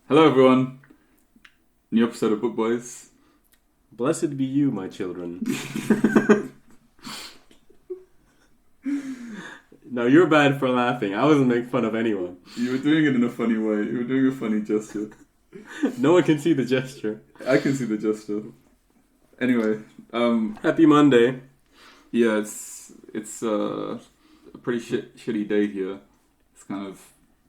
Hello everyone, new episode of Book Boys. Blessed be you, my children. No, you're bad for laughing. I wasn't making fun of anyone. You were doing it in a funny way, you were doing a funny gesture. No one can see the gesture. I can see the gesture. Anyway, Happy Monday. yeah, it's a pretty shitty day here. It's kind of,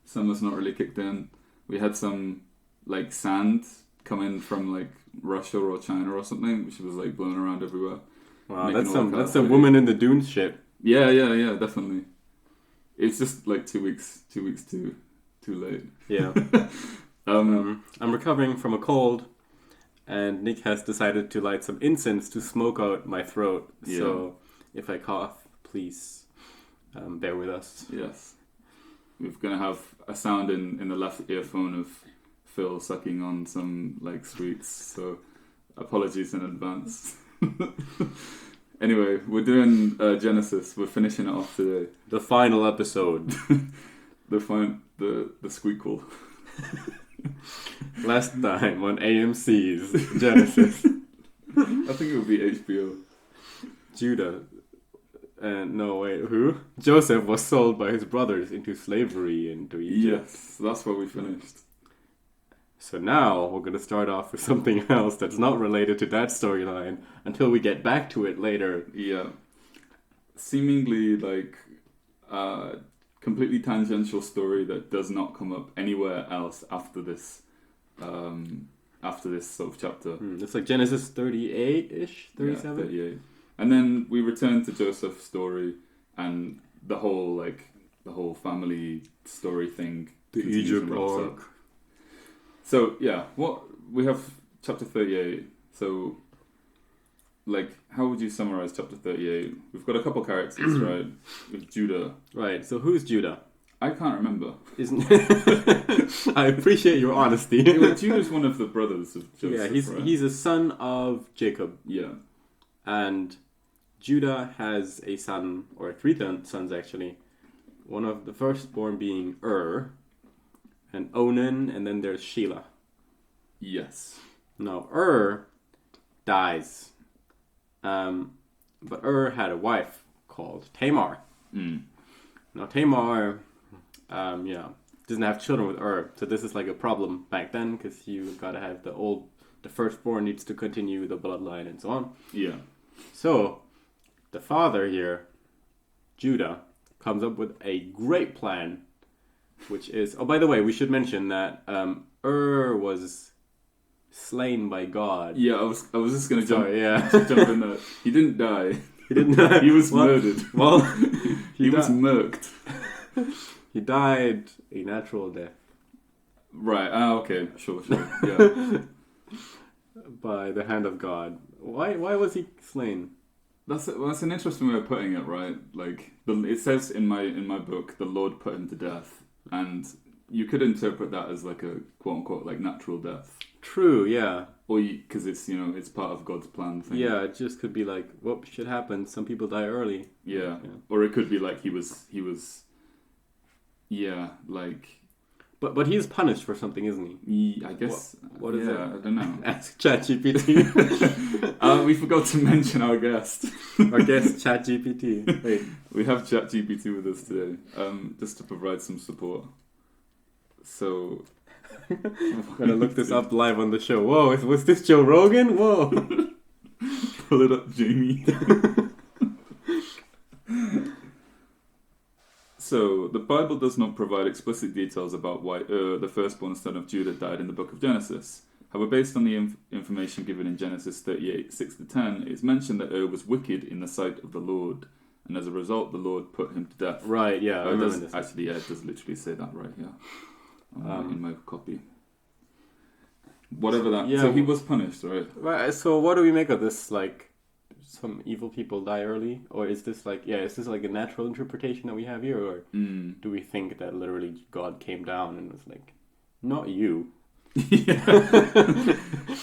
summer's not really kicked in. We had some, like, sand come in from, like, Russia or China or something, which was, like, blowing around everywhere. Wow, Making that's some woman in the dunes shit. Yeah, definitely. It's just, like, 2 weeks too late. Yeah. I'm recovering from a cold, and Nick has decided to light some incense to smoke out my throat. Yeah. So if I cough, please bear with us. Yes. We're going to have a sound in the left earphone of Phil sucking on some, like, sweets, so apologies in advance. Anyway, we're doing Genesis. We're finishing it off today. The final episode. the squeakle. Last time on AMC's Genesis. I think it would be HBO. Judah. No, wait, who? Joseph was sold by his brothers into slavery into Egypt. Yes, that's where we finished. So now we're going to start off with something else that's not related to that storyline until we get back to it later. Yeah. Seemingly, like, completely tangential story that does not come up anywhere else after this sort of chapter. It's like Genesis 38-ish, 37? Yeah, 38. And then we return to Joseph's story and the whole family story thing. The Egypt arc. So, yeah, what we have chapter 38. So, like, how would you summarize chapter 38? We've got a couple characters, right? With Judah. Right, so who's Judah? I can't remember. I appreciate your honesty. Judah's one of the brothers of Joseph, yeah, he's a son of Jacob. Yeah. And Judah has a son, or three sons actually. One of the firstborn being and Onan, and then there's Shelah. Yes. Now, dies. But had a wife called Tamar. Now, Tamar, doesn't have children with so this is like a problem back then, because you gotta have the firstborn needs to continue the bloodline and so on. Yeah. So, the father here, Judah, comes up with a great plan, which is... Oh, by the way, we should mention that was slain by God. Yeah, I was just going to jump in there. He didn't die. He didn't die. He was murdered. Well, he was murked. He died a natural death. Right, okay, sure, yeah. By the hand of God. Why was he slain? That's an interesting way of putting it, right? Like, it says in my book, the Lord put him to death, and you could interpret that as like a quote unquote like natural death. True, yeah. Or because it's it's part of God's plan thing. Yeah, it just could be like, what should happen? Some people die early. Yeah. Or it could be like he was. Yeah, like. But he's punished for something, isn't he? I guess. What is that? I don't know. Ask ChatGPT. We forgot to mention our guest. Our guest, ChatGPT. Wait. We have ChatGPT with us today, just to provide some support. So, I'm gonna look this up live on the show. Whoa, was this Joe Rogan? Whoa. Pull it up, Jamie. So, the Bible does not provide explicit details about why the firstborn son of Judah died in the book of Genesis. However, based on the information given in Genesis 38, 6-10, it is mentioned that was wicked in the sight of the Lord, and as a result, the Lord put him to death. Right, yeah. It does literally say that right here in my copy. Whatever that... Yeah, so he was punished, right? Right, so what do we make of this, like... Some evil people die early, or is this like a natural interpretation that we have here, or do we think that literally God came down and was like, not you?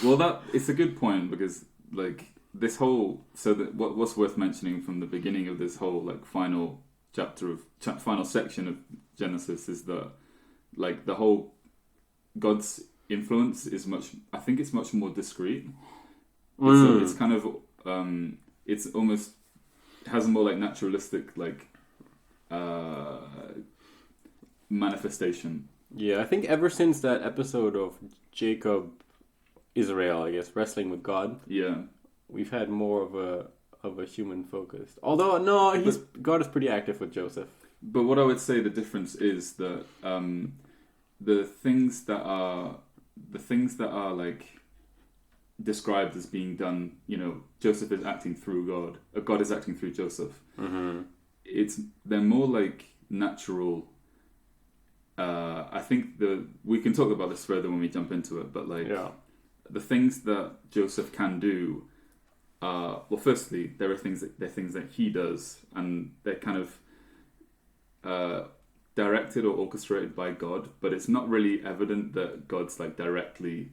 Well, it's a good point, because like this whole what's worth mentioning from the beginning of this whole like final final section of Genesis is that like the whole God's influence is I think it's much more discreet. It's kind of it's almost has a more like naturalistic like manifestation. Yeah, I think ever since that episode of Jacob Israel, I guess, wrestling with God, we've had more of a human focus. Although no, God is pretty active with Joseph. But what I would say the difference is that the things that are like described as being done, Joseph is acting through God. God is acting through Joseph. Mm-hmm. They're more like natural. I think we can talk about this further when we jump into it, but like the things that Joseph can do are, well, firstly, they're things that he does, and they're kind of directed or orchestrated by God, but it's not really evident that God's like directly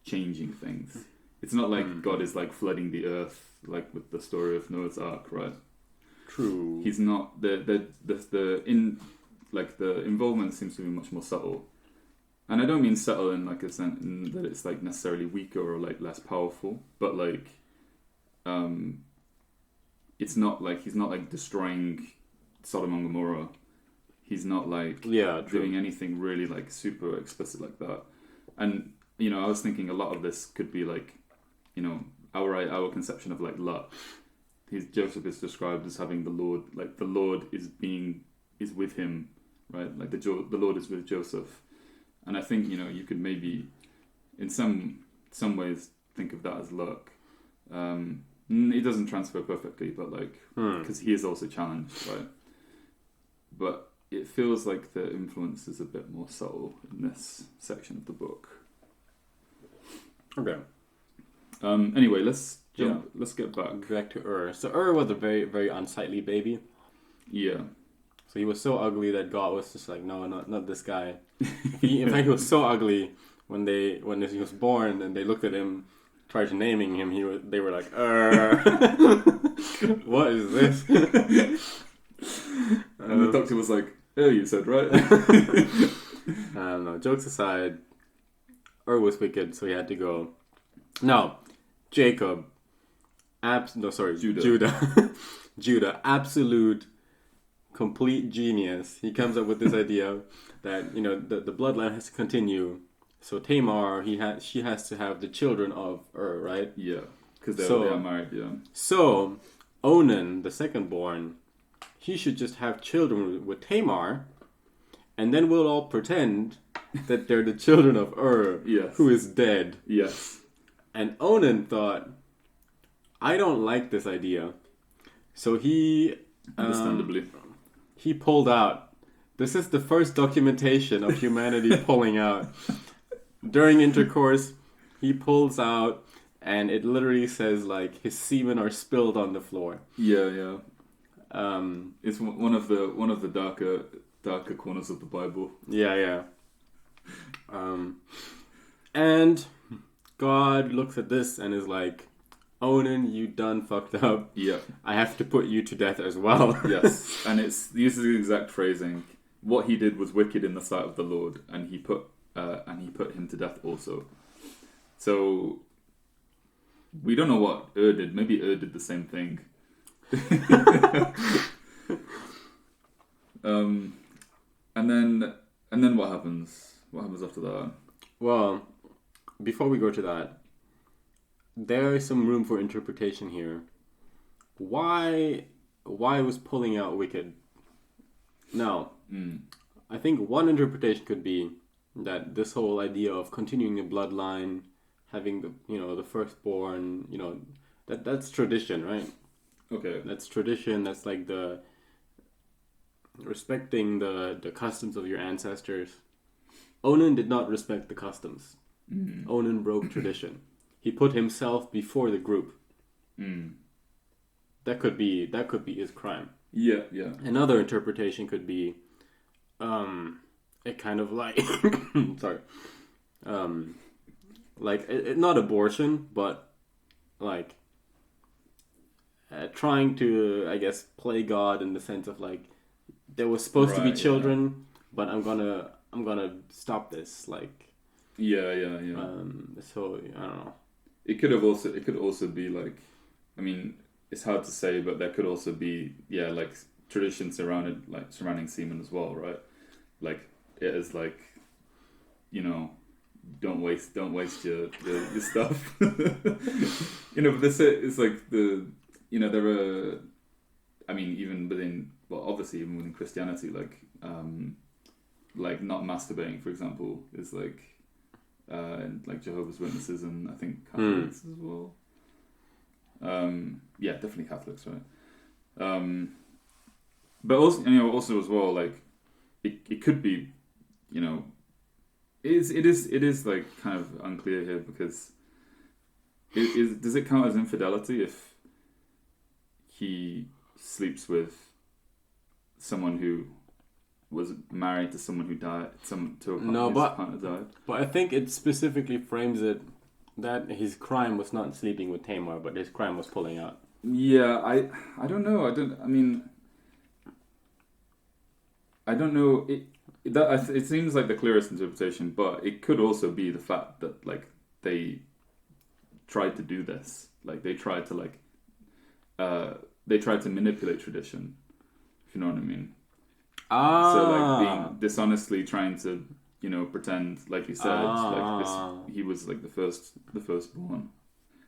changing things. It's not like God is like flooding the earth like with the story of Noah's Ark, right? True. He's not the involvement seems to be much more subtle. And I don't mean subtle in like a sense in that it's like necessarily weaker or like less powerful, but like it's not like he's not like destroying Sodom and Gomorrah. He's not like doing anything really like super explicit like that. And I was thinking a lot of this could be like our conception of like luck. Joseph is described as having the Lord, like the Lord is with him, right? Like the Lord is with Joseph. And I think you could maybe in some ways think of that as luck. It doesn't transfer perfectly, but like because he is also challenged, right? But it feels like the influence is a bit more subtle in this section of the book. Okay. Anyway, let's jump. Let's get back to Ur. So Ur was a very, very unsightly baby. Yeah. So he was so ugly that God was just like, no, not this guy. In fact, he was so ugly when he was born and they looked at him, tried to naming him. They were like, what is this? And the doctor was like, "Oh, you said right." No, jokes aside, Ur was wicked, so he had to go. No, Jacob. Judah. Judah, absolute, complete genius. He comes up with this idea that the bloodline has to continue. So Tamar, she has to have the children of Ur, right? Yeah, because they are married. Yeah. So Onan, the second born, he should just have children with Tamar, and then we'll all pretend that they're the children of Ur, who is dead. Yes. And Onan thought, I don't like this idea. So he... Understandably. He pulled out. This is the first documentation of humanity pulling out. During intercourse, he pulls out, and it literally says, like, his semen are spilled on the floor. Yeah. It's one of the darker corners of the Bible. Yeah. And God looks at this and is like, Onan, you done fucked up. Yeah. I have to put you to death as well. Yes. And it's uses the exact phrasing. What he did was wicked in the sight of the Lord, and he put him to death also. So we don't know what Ur did. Maybe Ur did the same thing. And then what happens? What happens after that? Well, before we go to that, there is some room for interpretation here. Why was pulling out wicked? Now, I think one interpretation could be that this whole idea of continuing the bloodline, having the firstborn, that's tradition, right? Okay. That's tradition. That's like the respecting the customs of your ancestors. Onan did not respect the customs. Onan broke tradition. He put himself before the group. That could be his crime. Yeah. Another interpretation could be a kind of like sorry. Not abortion, but like trying to, I guess, play God in the sense of like there was supposed to be children, but I'm gonna stop this. Like Yeah. So I don't know. It could also be like, I mean, it's hard to say, but there could also be like tradition surrounding semen as well, right? Like it is like, you know, don't waste your stuff. But this is like there are, I mean, even within, well, obviously even within Christianity, like not masturbating, for example, is like and like Jehovah's Witnesses and I think Catholics as well. Definitely Catholics, right? But also as well, like it could be, it is like kind of unclear here because does it count as infidelity if he sleeps with someone who was married to someone who died, partner died? But I think it specifically frames it that his crime was not sleeping with Tamar, but his crime was pulling out. Yeah, I don't know. I don't know. It seems like the clearest interpretation, but it could also be the fact that like they tried to do this, like they tried to manipulate tradition, if you know what I mean. So like being dishonestly trying to pretend, like you said, like this, he was like the firstborn.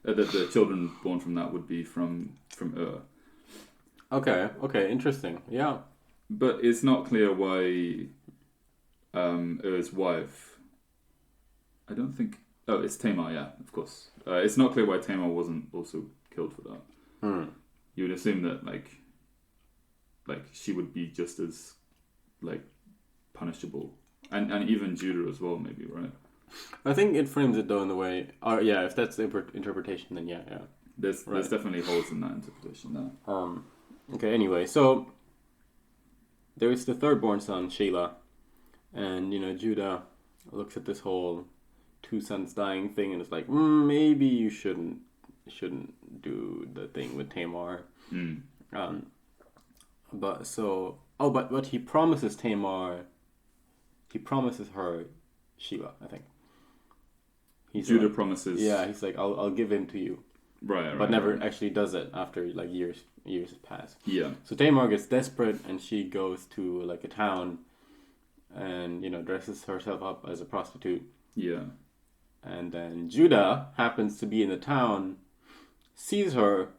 The children born from that would be from Okay, interesting. Yeah. But it's not clear why Ur's wife. I don't think. Oh, it's Tamar. Yeah, of course. It's not clear why Tamar wasn't also killed for that. You would assume that like she would be just as like punishable, and even Judah as well, maybe, right? I think it frames it though in the way. If that's the interpretation, then yeah. There's definitely holes in that interpretation there. Okay. Anyway, so there is the third-born son, Shelah, and Judah looks at this whole two sons dying thing, and it's like, maybe you shouldn't do the thing with Tamar. But he promises Tamar. He promises her Shelah, I think. Judah promises. Yeah, he's like, I'll give him to you. Right. But never actually does it after like years pass. Yeah. So Tamar gets desperate and she goes to like a town and dresses herself up as a prostitute. Yeah. And then Judah happens to be in the town, sees her,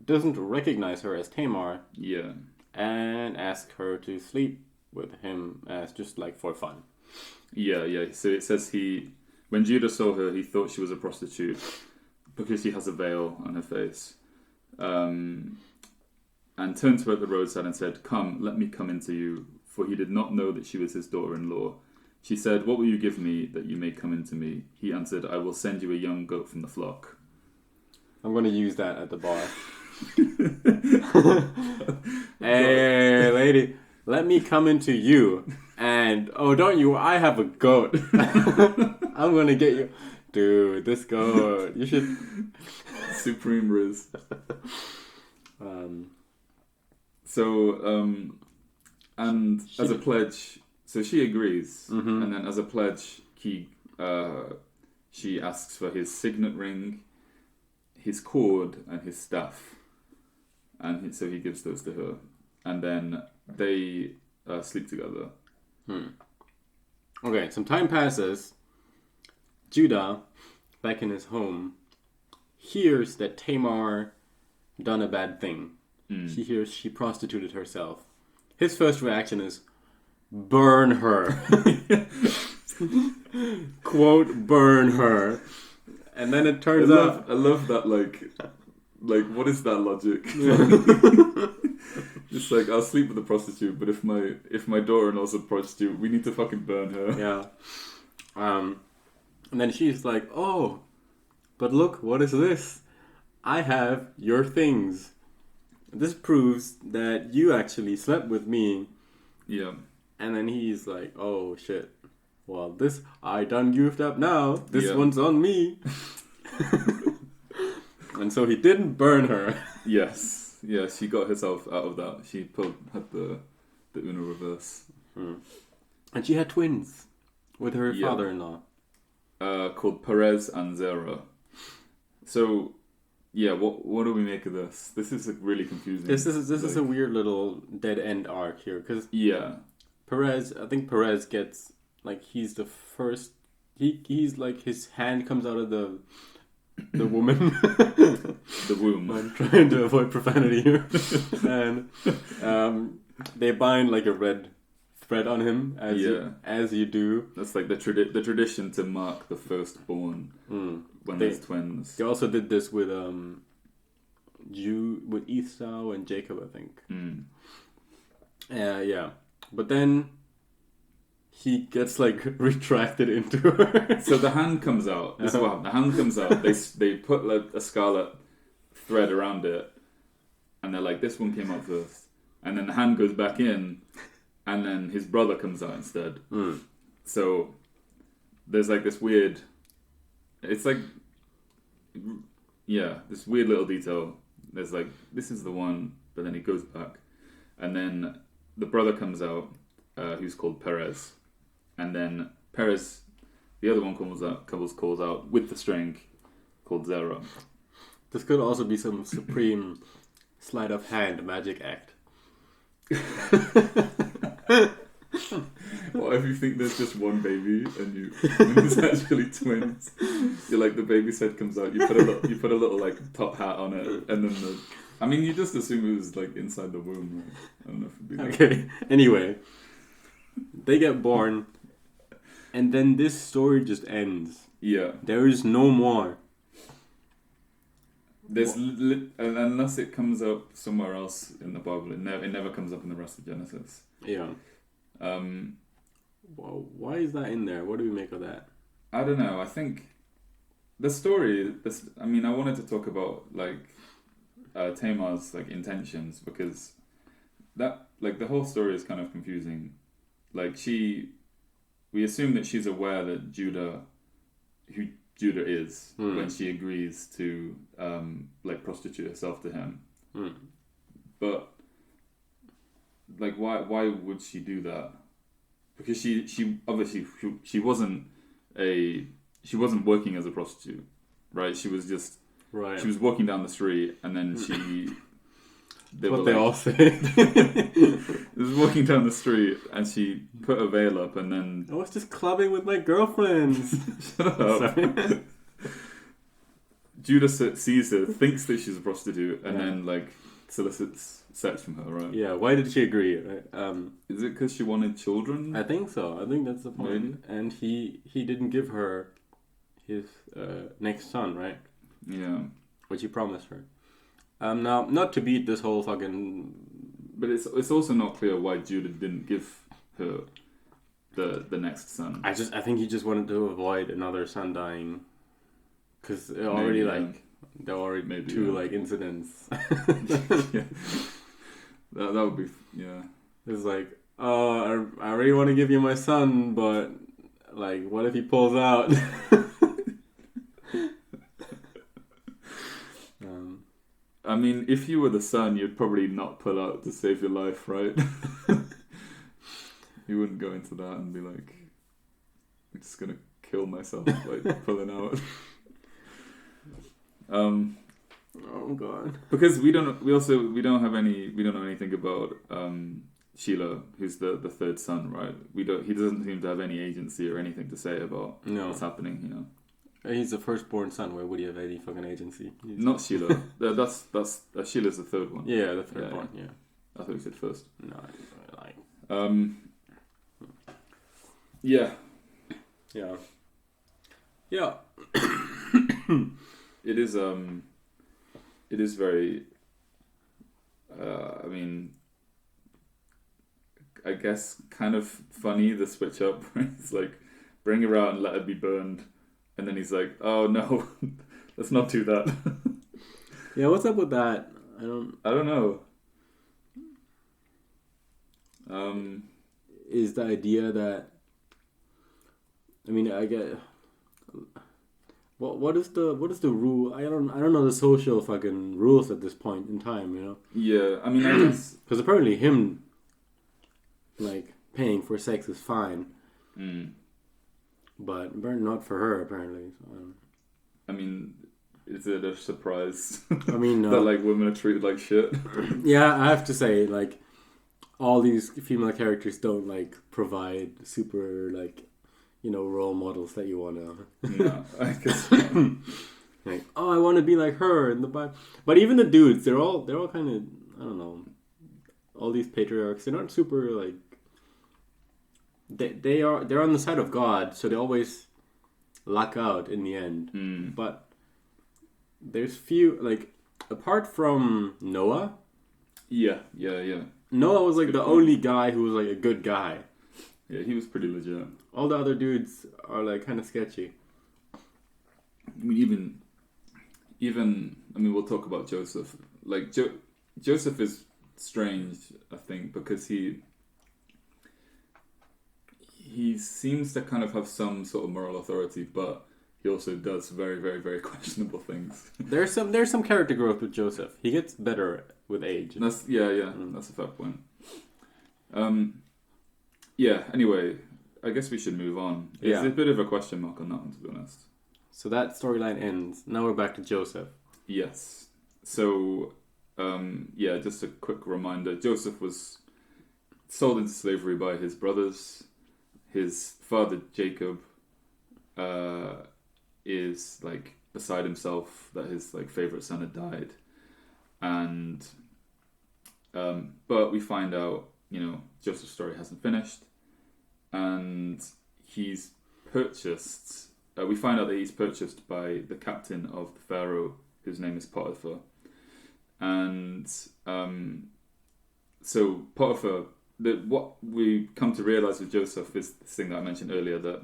doesn't recognize her as Tamar. Yeah. And asks her to sleep with him as just like for fun. Yeah. So it says when Judah saw her, he thought she was a prostitute because she has a veil on her face. And turned to her at the roadside and said, "Come, let me come into you," for he did not know that she was his daughter-in-law. She said, "What will you give me that you may come into me?" He answered, "I will send you a young goat from the flock." I'm going to use that at the bar. Hey, lady, let me come into you. And, don't you, I have a goat. I'm going to get you. Dude, this goat. You should... Supreme Riz. As a pledge, so she agrees, and then as a pledge, she asks for his signet ring, his cord, and his staff, and so he gives those to her, and then they sleep together. Okay, some time passes. Judah, back in his home, hears that Tamar done a bad thing. He hears she prostituted herself. His first reaction is, burn her. Quote, burn her. And then it turns out... I love that, like, what is that logic? It's like, I'll sleep with a prostitute, but if my daughter-in-law's a prostitute, we need to fucking burn her. Yeah. And then she's like, "Oh, but look, what is this? I have your things. This proves that you actually slept with me." Yeah. And then he's like, "Oh shit. Well, this I done goofed up now. This one's on me." And so he didn't burn her. Yes. Yeah, she got herself out of that. She had the Uno reverse. And she had twins with her father-in-law. called Perez and Zera. So, yeah, what do we make of this? This is really confusing. This is a weird little dead end arc here because I think Perez gets like he's the first. He's like his hand comes out of the woman. The womb. I'm trying to avoid profanity here, and they bind like a red thread on him as you do. That's like the tradition to mark the firstborn when there's twins. They also did this with with Esau and Jacob, I think. Yeah, but then he gets like retracted into her. So the hand comes out. This is what happened. The hand comes out. They put like a scarlet thread around it, and they're like, this one came out first, and then the hand goes back in. And then his brother comes out instead. So there's like this weird... It's like... Yeah, this weird little detail. There's like, this is the one, but then he goes back. And then the brother comes out, who's called Perez. And then Perez, the other one calls out with the string, called Zera. This could also be some supreme sleight of hand magic act. What if you think there's just one baby and there's actually twins? You're like, the baby's head comes out, you put a little like top hat on it, and then you just assume it was like inside the womb, right? I don't know if it'd be that. Okay. Anyway, they get born, and then this story just ends. Yeah. There is no more. There's unless it comes up somewhere else in the Bible, it never comes up in the rest of Genesis. Yeah. Well, why is that in there? What do we make of that? I don't know. I think the story. I wanted to talk about like Tamar's like intentions, because that like the whole story is kind of confusing. Like we assume that she's aware that who Judah is when she agrees to like prostitute herself to him. But like why would she do that? Because she obviously she wasn't working as a prostitute, right? She was just she was walking down the street, and then they all say. was walking down the street, and she put a veil up, and then I was just clubbing with my girlfriends. Shut up. Judah sees her, thinks that she's a prostitute, and then like solicits sex from her, right? Yeah. Why did she agree? Right? Is it because she wanted children? I think so. I think that's the point. Maybe. And he didn't give her his next son, right? Yeah. Which he promised her. Now, not to beat this whole fucking... But it's also not clear why Judah didn't give her the next son. I think he just wanted to avoid another son dying. Because already, there were already maybe, two, incidents. Yeah. That would be... Yeah. It's like, I really want to give you my son, but, like, what if he pulls out? If you were the son, you'd probably not pull out to save your life, right? You wouldn't go into that and be like, I'm just gonna kill myself by pulling out. Oh god. Because we don't know anything about Sheila, who's the third son, right? He doesn't seem to have any agency or anything to say about what's happening, you know. He's the firstborn son. Why would he have any fucking agency? Not Sheila. That's Sheila's the third one. Yeah, the third one. Yeah. I thought you said first. No, like. Yeah. Yeah. Yeah. It is. It is very. I guess kind of funny, the switch up where it's like, bring her out and let her be burned. And then he's like, "Oh no, let's not do that." Yeah, what's up with that? I don't know. Is the idea that? I get. What is the rule? I don't know the social fucking rules at this point in time. You know. Yeah, I guess because apparently him, like, paying for sex is fine. but not for her apparently. So, I mean, is it a surprise? I mean, that like women are treated like shit? Yeah, I have to say, like, all these female characters don't like provide super like, role models that you wanna. No, I guess. Like, oh, I want to be like her in the Bible. But even the dudes, they're all kind of, I don't know. All these patriarchs, they're not super like. They're on the side of God, so they always luck out in the end. But there's few like, apart from Noah. Yeah. Noah was like the only guy who was like a good guy. Yeah, he was pretty legit. All the other dudes are like kind of sketchy. I mean, even we'll talk about Joseph. Like Joseph is strange, I think, because he seems to kind of have some sort of moral authority, but he also does very, very, very questionable things. There's some character growth with Joseph. He gets better with age. That's a fair point. Yeah. Anyway, I guess we should move on. It's a bit of a question mark on that one, to be honest. So that storyline ends. Now we're back to Joseph. Yes. So, just a quick reminder. Joseph was sold into slavery by his brothers. His father, Jacob, is like beside himself that his like favorite son had died. And, but we find out, Joseph's story hasn't finished. And he's purchased... we find out that he's purchased by the captain of the Pharaoh, whose name is Potiphar. And so Potiphar, what we come to realize with Joseph is this thing that I mentioned earlier, that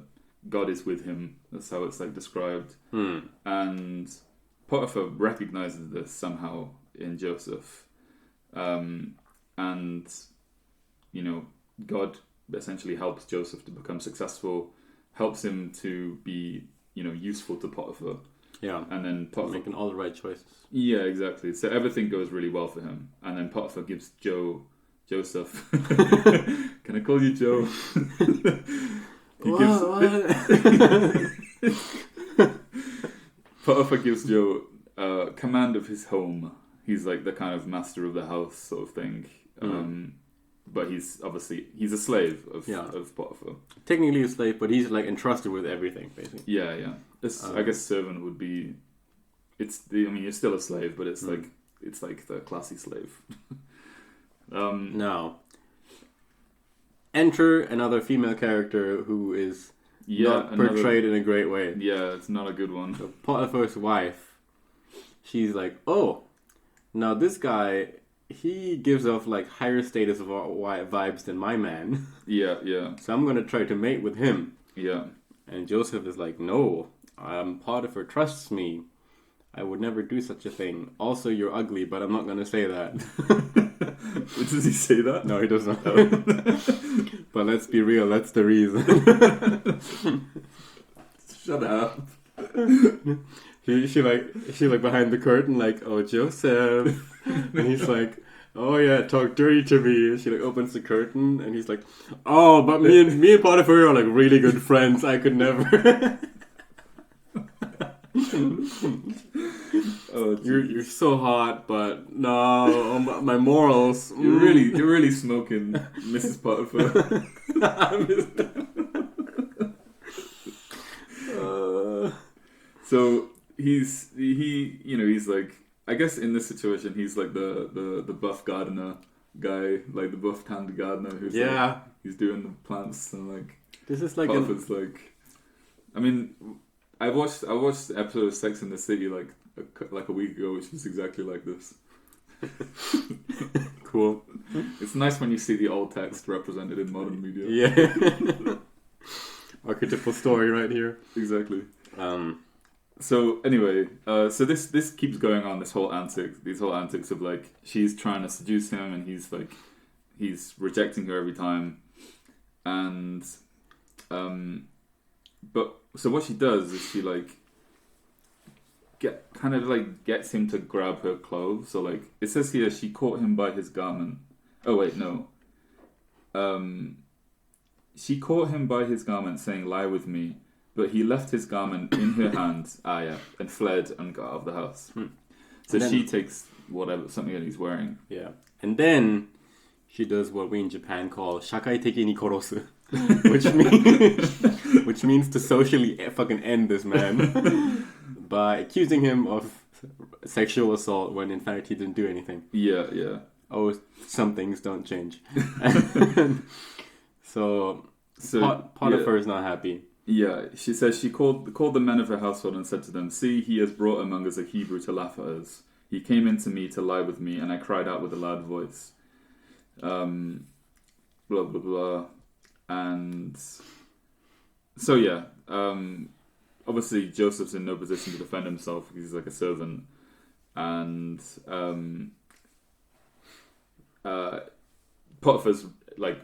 God is with him. That's how it's like described. And Potiphar recognizes this somehow in Joseph. And, God essentially helps Joseph to become successful, helps him to be, useful to Potiphar. Yeah. And then Potiphar... making all the right choices. Yeah, exactly. So everything goes really well for him. And then Potiphar gives Joseph... Can I call you Joe? Potiphar gives Joe command of his home. He's like the kind of master of the house sort of thing. But he's a slave of Potiphar. Technically a slave, but he's like entrusted with everything, basically. Yeah. I guess servant would be. You're still a slave, but it's like the classy slave. Now, enter another female character who is not portrayed in a great way. Yeah, it's not a good one. So Potiphar's wife, she's like, oh, now this guy. He gives off like higher status of vibes than my man. Yeah. So I'm gonna try to mate with him. Yeah. And Joseph is like, no, Potiphar trusts me. I would never do such a thing. Also, you're ugly, but I'm not gonna say that. Does he say that? No, he doesn't. But let's be real, that's the reason. Shut up. She like behind the curtain, like, oh, Joseph. And he's like, oh yeah, talk dirty to me. And she like opens the curtain, and he's like, oh, but me and Potiphar are like really good friends. I could never. Oh, you're so hot, but no, my morals. You're really smoking, Mrs. Potiphar. So he's like, I guess in this situation he's like the buff gardener guy, like the buff tanned gardener who's like, he's doing the plants, and like this is like Potiphar's like, I mean, I watched the episode of Sex and the City like a week ago, which was exactly like this. Cool. It's nice when you see the old text represented in modern media. Yeah. Archetypal story right here. Exactly. So anyway, so this keeps going on, these whole antics of like, she's trying to seduce him, and he's rejecting her every time, and but so what she does is she like gets him to grab her clothes. So like it says here, she caught him by his garment. Oh wait, no. She caught him by his garment, saying, "Lie with me." but he left his garment in her hand, and fled and got out of the house. So then, she takes something that he's wearing. Yeah. And then she does what we in Japan call shakaiteki ni korosu, which means to socially fucking end this man by accusing him of sexual assault when in fact he didn't do anything. Yeah. Oh, some things don't change. So Potiphar is not happy. Yeah, she says she called the men of her household and said to them, "See, he has brought among us a Hebrew to laugh at us. He came in to me to lie with me, and I cried out with a loud voice." Blah blah blah, and so yeah. Obviously, Joseph's in no position to defend himself because he's like a servant, and Potiphar's like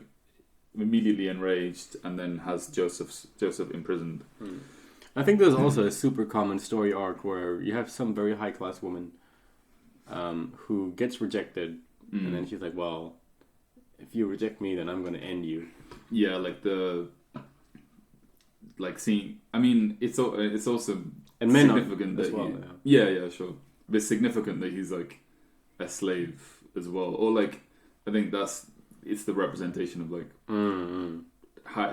immediately enraged and then has Joseph imprisoned. I think there's also a super common story arc where you have some very high class woman who gets rejected, and then she's like, "Well, if you reject me, then I'm going to end you." Yeah, seeing. I mean, it's also and men significant that well, yeah, sure. But it's significant that he's like a slave as well, or like I think it's the representation of like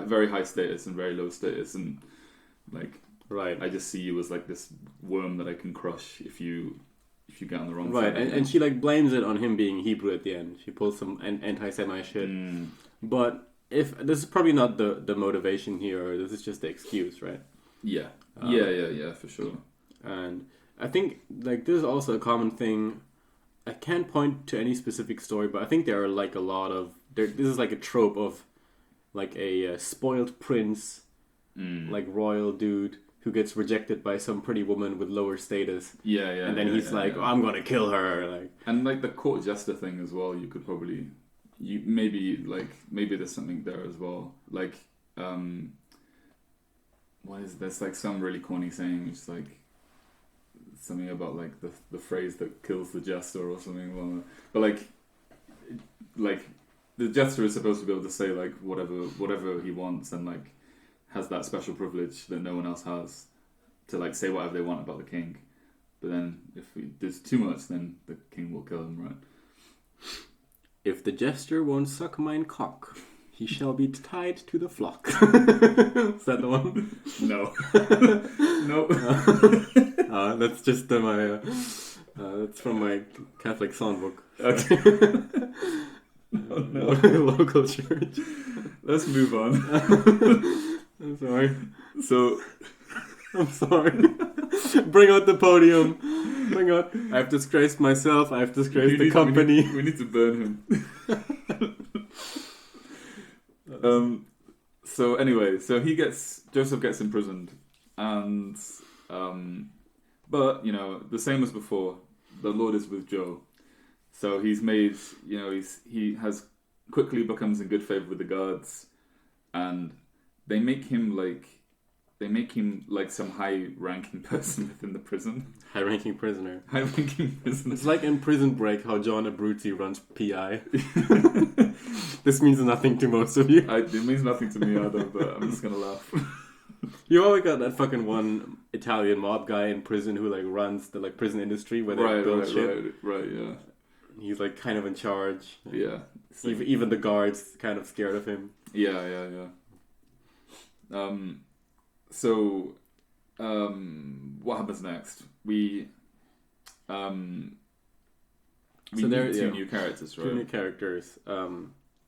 very high status and very low status, and like right. I just see you as like this worm that I can crush if you get on the wrong right. side. And she like blames it on him being Hebrew at the end. She pulls some anti-Semite shit. But if this is probably not the motivation here, this is just the excuse, right? Yeah. Yeah, for sure. And I think like this is also a common thing. I can't point to any specific story, but I think there are like a lot of this is like a trope of like a spoiled prince, like royal dude who gets rejected by some pretty woman with lower status. Yeah. And then he's like, "Oh, I'm gonna kill her." Like, and like the court jester thing as well. You could probably, maybe there's something there as well. Like, what is there's like some really corny saying, which is like something about like the phrase that kills the jester or something. But like the jester is supposed to be able to say like whatever he wants and like has that special privilege that no one else has to like say whatever they want about the king. But then if he does too much, then the king will kill him, right? If the jester won't suck mine cock, he shall be tied to the flock. Is that the one? No. No. That's just that's from my Catholic songbook. Okay. No. Local church. Let's move on. I'm sorry. So, I'm sorry. Bring out the podium. Bring out. I've disgraced myself. I've disgraced the company. We need to burn him. So anyway, Joseph gets imprisoned, and but the same as before, the Lord is with Joe. So he's made, he has quickly becomes in good favor with the guards, and they make him like some high-ranking person within the prison. High-ranking prisoner. High-ranking prisoner. It's like in Prison Break how John Abruzzi runs PI. This means nothing to most of you. It means nothing to me either, but I'm just gonna laugh. You always got that fucking one Italian mob guy in prison who like runs the like prison industry where they build shit. Right, yeah. He's like kind of in charge. Yeah. Even the guards kind of scared of him. Yeah. So, what happens next? We meet two new characters, right? Two new characters.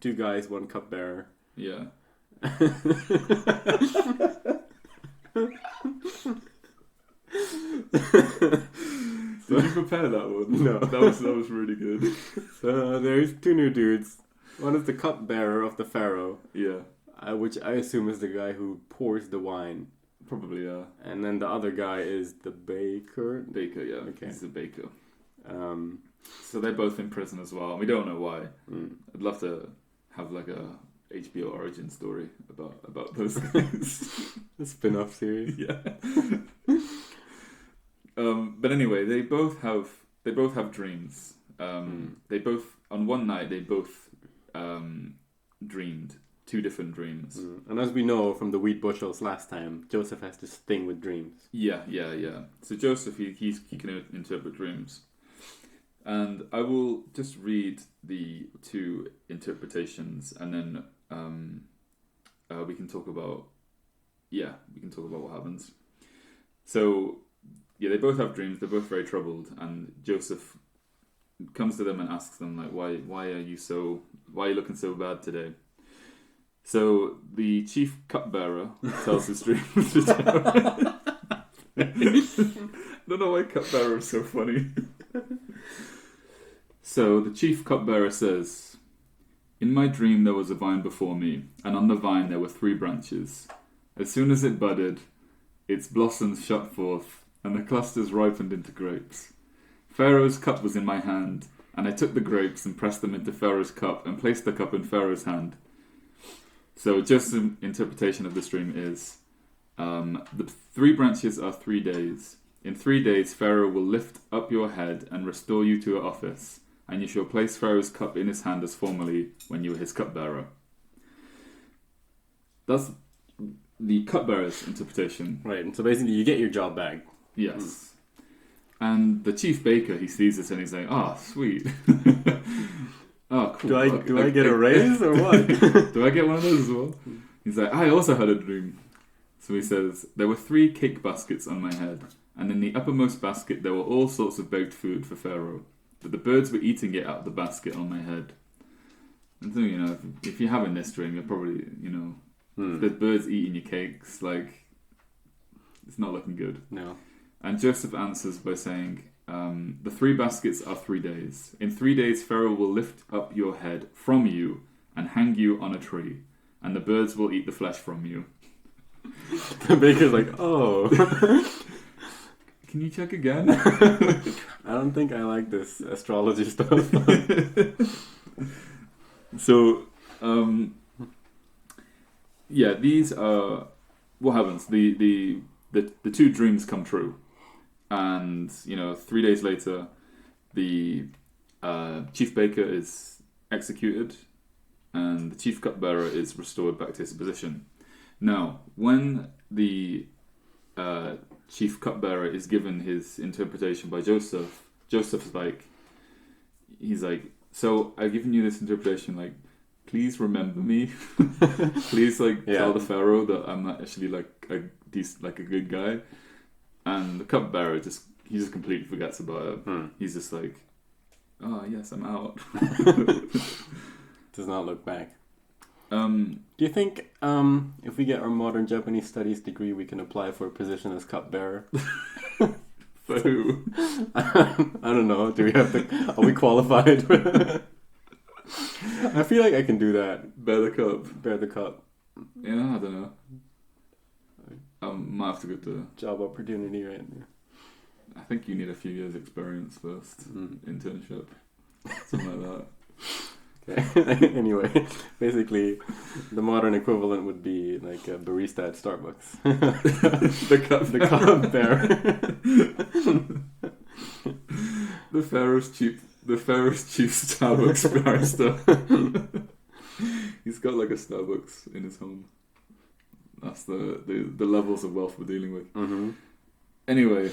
2 guys, 1 cupbearer. Yeah. Did you prepare that one? No. That was really good. So there's 2 new dudes. One is the cupbearer of the pharaoh. Yeah. Which I assume is the guy who pours the wine. Probably, yeah. And then the other guy is the baker. Baker, yeah. Okay. He's the baker. So they're both in prison as well. And we don't know why. I'd love to have like a HBO origin story about those guys. A spin-off series. Yeah. But anyway, they both have dreams. They both on one night dreamed two different dreams. And as we know from the wheat bushels last time, Joseph has this thing with dreams. Yeah. So Joseph, he can interpret dreams. And I will just read the two interpretations, and then we can talk about what happens. So, yeah, they both have dreams. They're both very troubled, and Joseph comes to them and asks them, like, why are you looking so bad today? So the chief cupbearer tells his dream to tell. I don't know why cupbearer is so funny. So the chief cupbearer says, "In my dream there was a vine before me, and on the vine there were 3 branches. As soon as it budded, its blossoms shot forth, and the clusters ripened into grapes. Pharaoh's cup was in my hand, and I took the grapes and pressed them into Pharaoh's cup and placed the cup in Pharaoh's hand." So Joseph's interpretation of this dream is, the 3 branches are 3 days. In 3 days Pharaoh will lift up your head and restore you to your office, and you shall place Pharaoh's cup in his hand as formerly when you were his cupbearer. That's the cupbearer's interpretation. Right, and so basically you get your job back. Yes. And the chief baker, he sees this and he's like, "Oh, sweet." "Oh, cool. Do I get a raise or what?" Do I get one of those as well? He's like, "I also had a dream." So he says, "There were 3 cake baskets on my head, and in the uppermost basket there were all sorts of baked food for Pharaoh. But the birds were eating it out of the basket on my head." And so, if you're having this dream, you're probably, if there's birds eating your cakes, like, it's not looking good. No. And Joseph answers by saying, the 3 baskets are 3 days. In 3 days Pharaoh will lift up your head from you and hang you on a tree, and the birds will eat the flesh from you. The baker's like, "Oh." Can you check again? I don't think I like this astrology stuff. So, these are what happens. The 2 dreams come true, and 3 days later, the chief baker is executed, and the chief cupbearer is restored back to his position. Now, when the chief cupbearer is given his interpretation by Joseph, Joseph's like, "So I've given you this interpretation, like, please remember me." Please, tell the Pharaoh that I'm not actually a good guy. And the cupbearer just completely forgets about it. He's just like, "Oh yes, I'm out." Does not look back. Do you think if we get our modern Japanese studies degree, we can apply for a position as cupbearer? For who? I don't know. Do we have to? Are we qualified? I feel like I can do that. Bear the cup. Bear the cup. Yeah, I don't know. Might have to go to job opportunity right now. I think you need a few years experience first. Internship. Something like that. Okay. Anyway, basically, the modern equivalent would be like a barista at Starbucks. the cupbearer. The Pharaoh's chief Starbucks barista. He's got like a Starbucks in his home. That's the levels of wealth we're dealing with. Mm-hmm. Anyway,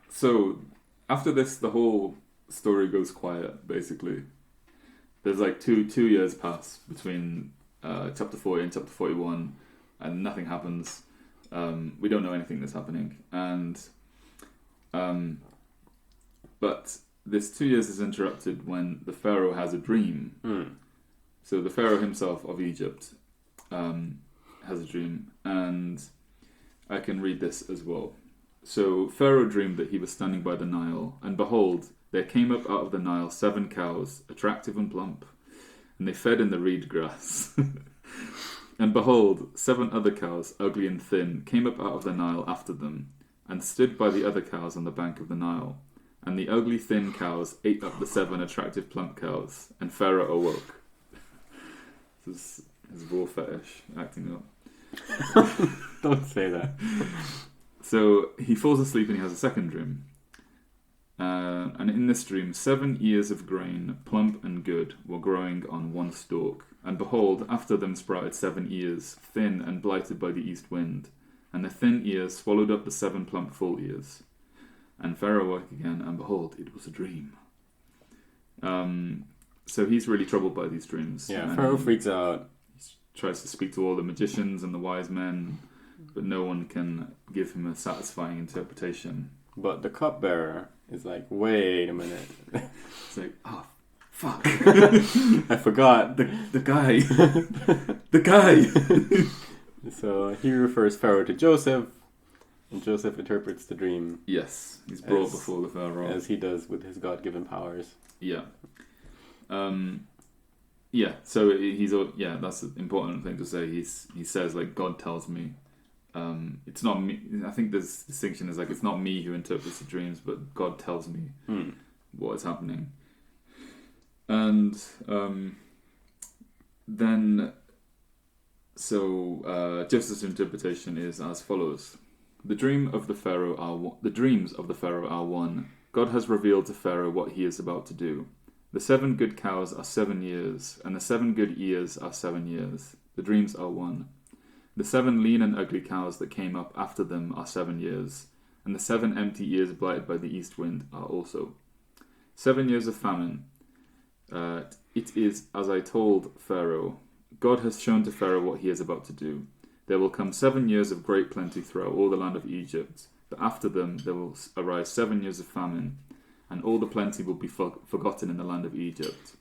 so after this, the whole story goes quiet. Basically, there's like two years pass between chapter 40 and chapter 41, and nothing happens. We don't know anything that's happening, and but this 2 years is interrupted when the Pharaoh has a dream. So the Pharaoh himself of Egypt has a dream, and I can read this as well. So Pharaoh dreamed that he was standing by the Nile, and behold, there came up out of the Nile 7 cows, attractive and plump, and they fed in the reed grass. And behold, 7 other cows, ugly and thin, came up out of the Nile after them, and stood by the other cows on the bank of the Nile. And the ugly thin cows ate up the 7 attractive plump cows, and Pharaoh awoke. This is his raw fetish acting up. Don't say that. So he falls asleep and he has a second dream. And in this dream, 7 ears of grain, plump and good, were growing on one stalk, And behold, after them sprouted 7 ears, thin and blighted by the east wind. And the thin ears swallowed up the 7 plump full ears. And Pharaoh woke again, and behold, it was a dream. So he's really troubled by these dreams. Yeah, Pharaoh freaks out. He tries to speak to all the magicians and the wise men, but no one can give him a satisfying interpretation. But the cupbearer is like, wait a minute. It's like, oh, fuck. I forgot. The guy. The guy. So he refers Pharaoh to Joseph, and Joseph interprets the dream. Yes, he's brought before the Pharaoh. As he does with his God-given powers. Yeah. Yeah, so that's an important thing to say. He says, like, God tells me. It's not me. I think this distinction is like, it's not me who interprets the dreams, but God tells me what is happening. And then, Joseph's interpretation is as follows: the dreams of the Pharaoh are one. God has revealed to Pharaoh what he is about to do. The 7 good cows are 7 years, and the 7 good ears are 7 years. The dreams are one. The 7 lean and ugly cows that came up after them are 7 years, and the 7 empty ears blighted by the east wind are also. 7 years of famine. It is as I told Pharaoh. God has shown to Pharaoh what he is about to do. There will come 7 years of great plenty throughout all the land of Egypt, but after them there will arise 7 years of famine, and all the plenty will be forgotten in the land of Egypt.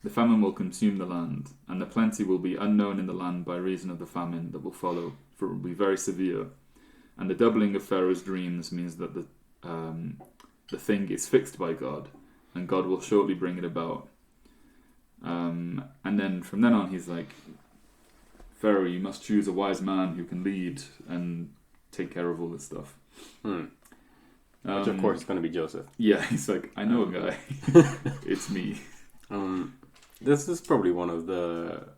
The famine will consume the land, and the plenty will be unknown in the land by reason of the famine that will follow, for it will be very severe. And the doubling of Pharaoh's dreams means that the thing is fixed by God, and God will shortly bring it about. And then from then on, he's like, Pharaoh, you must choose a wise man who can lead and take care of all this stuff. Which of course is going to be Joseph. Yeah, he's like, I know a guy. It's me. This is probably one of the...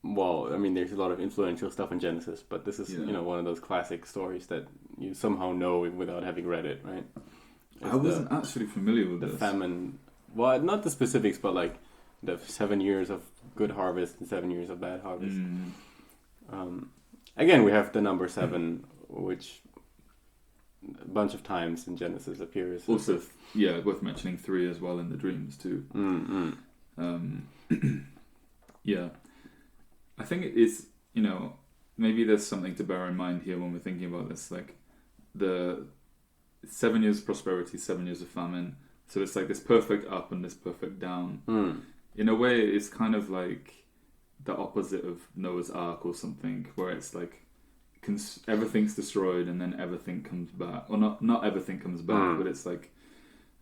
Well, I mean, there's a lot of influential stuff in Genesis, but this is, one of those classic stories that you somehow know without having read it, right? I wasn't actually familiar with the this. Famine. Well, not the specifics, but like the 7 years of good harvest and 7 years of bad harvest. Again, we have the number 7, which a bunch of times in Genesis appears. Also, worth mentioning 3 as well in the dreams too. Yeah. I think it is, maybe there's something to bear in mind here when we're thinking about this, like the 7 years of prosperity, 7 years of famine. So it's like this perfect up and this perfect down. In a way, it's kind of like the opposite of Noah's Ark or something, where it's like everything's destroyed and then everything comes back. Or not everything comes back, but it's like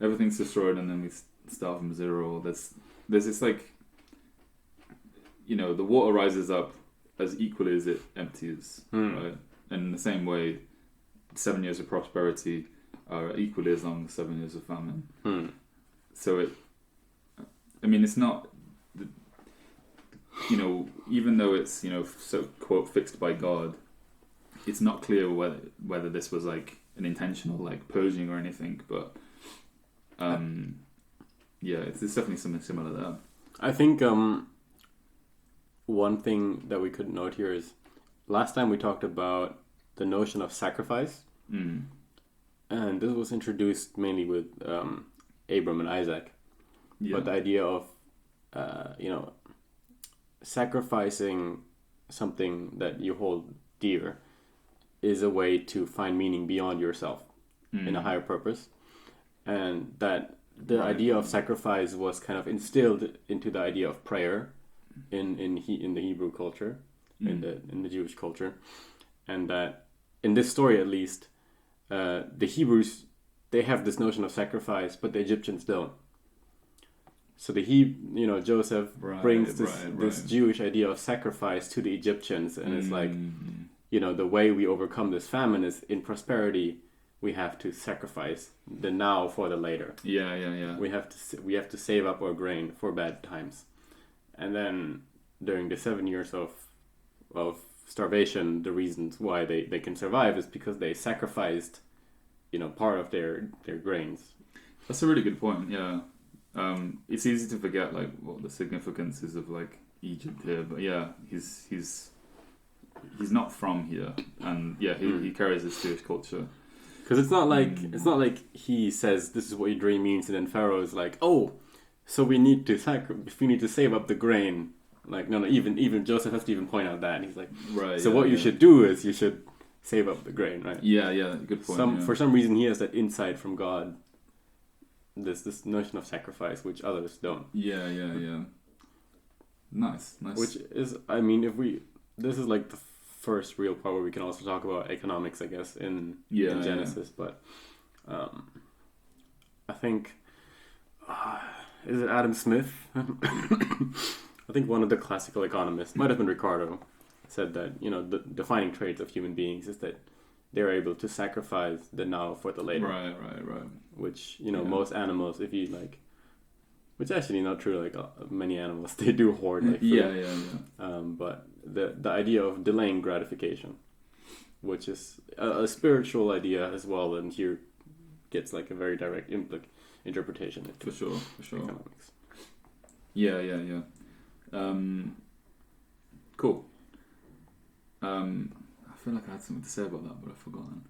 everything's destroyed and then we start from zero. There's this like, the water rises up as equally as it empties, right? And in the same way, 7 years of prosperity are equally as long as 7 years of famine. So it's not, even though it's, so quote fixed by God, it's not clear whether this was like an intentional like purging or anything, but it's definitely something similar there. I think one thing that we could note here is last time we talked about the notion of sacrifice, and this was introduced mainly with Abram and Isaac. But the idea of sacrificing something that you hold dear is a way to find meaning beyond yourself in a higher purpose, and that the idea of sacrifice was kind of instilled into the idea of prayer in the Hebrew culture, in the Jewish culture, and that in this story at least, the Hebrews, they have this notion of sacrifice, but the Egyptians don't. So Joseph brings this Jewish idea of sacrifice to the Egyptians, and it's like, the way we overcome this famine is in prosperity. We have to sacrifice the now for the later. Yeah. We have to save up our grain for bad times, and then during the 7 years of starvation, the reasons why they can survive is because they sacrificed, part of their grains. That's a really good point. Yeah. It's easy to forget like what the significance is of like Egypt here, but yeah, he's not from here, and yeah, he carries this Jewish culture. Because it's not like he says this is what your dream means, and then Pharaoh is like, oh, so we need to save up the grain. Like no, even Joseph has to even point out that, and he's like, right. So what you should do is you should save up the grain, right? Yeah, good point. For some reason, he has that insight from God. This notion of sacrifice, which others don't. Yeah. Nice. Which is, I mean, this is like the first real part where we can also talk about economics, I guess, in Genesis. But I think, is it Adam Smith? I think one of the classical economists, might have been Ricardo, said that, the defining traits of human beings is that they're able to sacrifice the now for the later. Right. Which, most animals, if you like, which is actually not true, like many animals, they do hoard like food. Yeah. But the idea of delaying gratification, which is a spiritual idea as well, and here gets like a very direct interpretation. For sure. Economics. Yeah. Cool. I feel like I had something to say about that, but I've forgotten.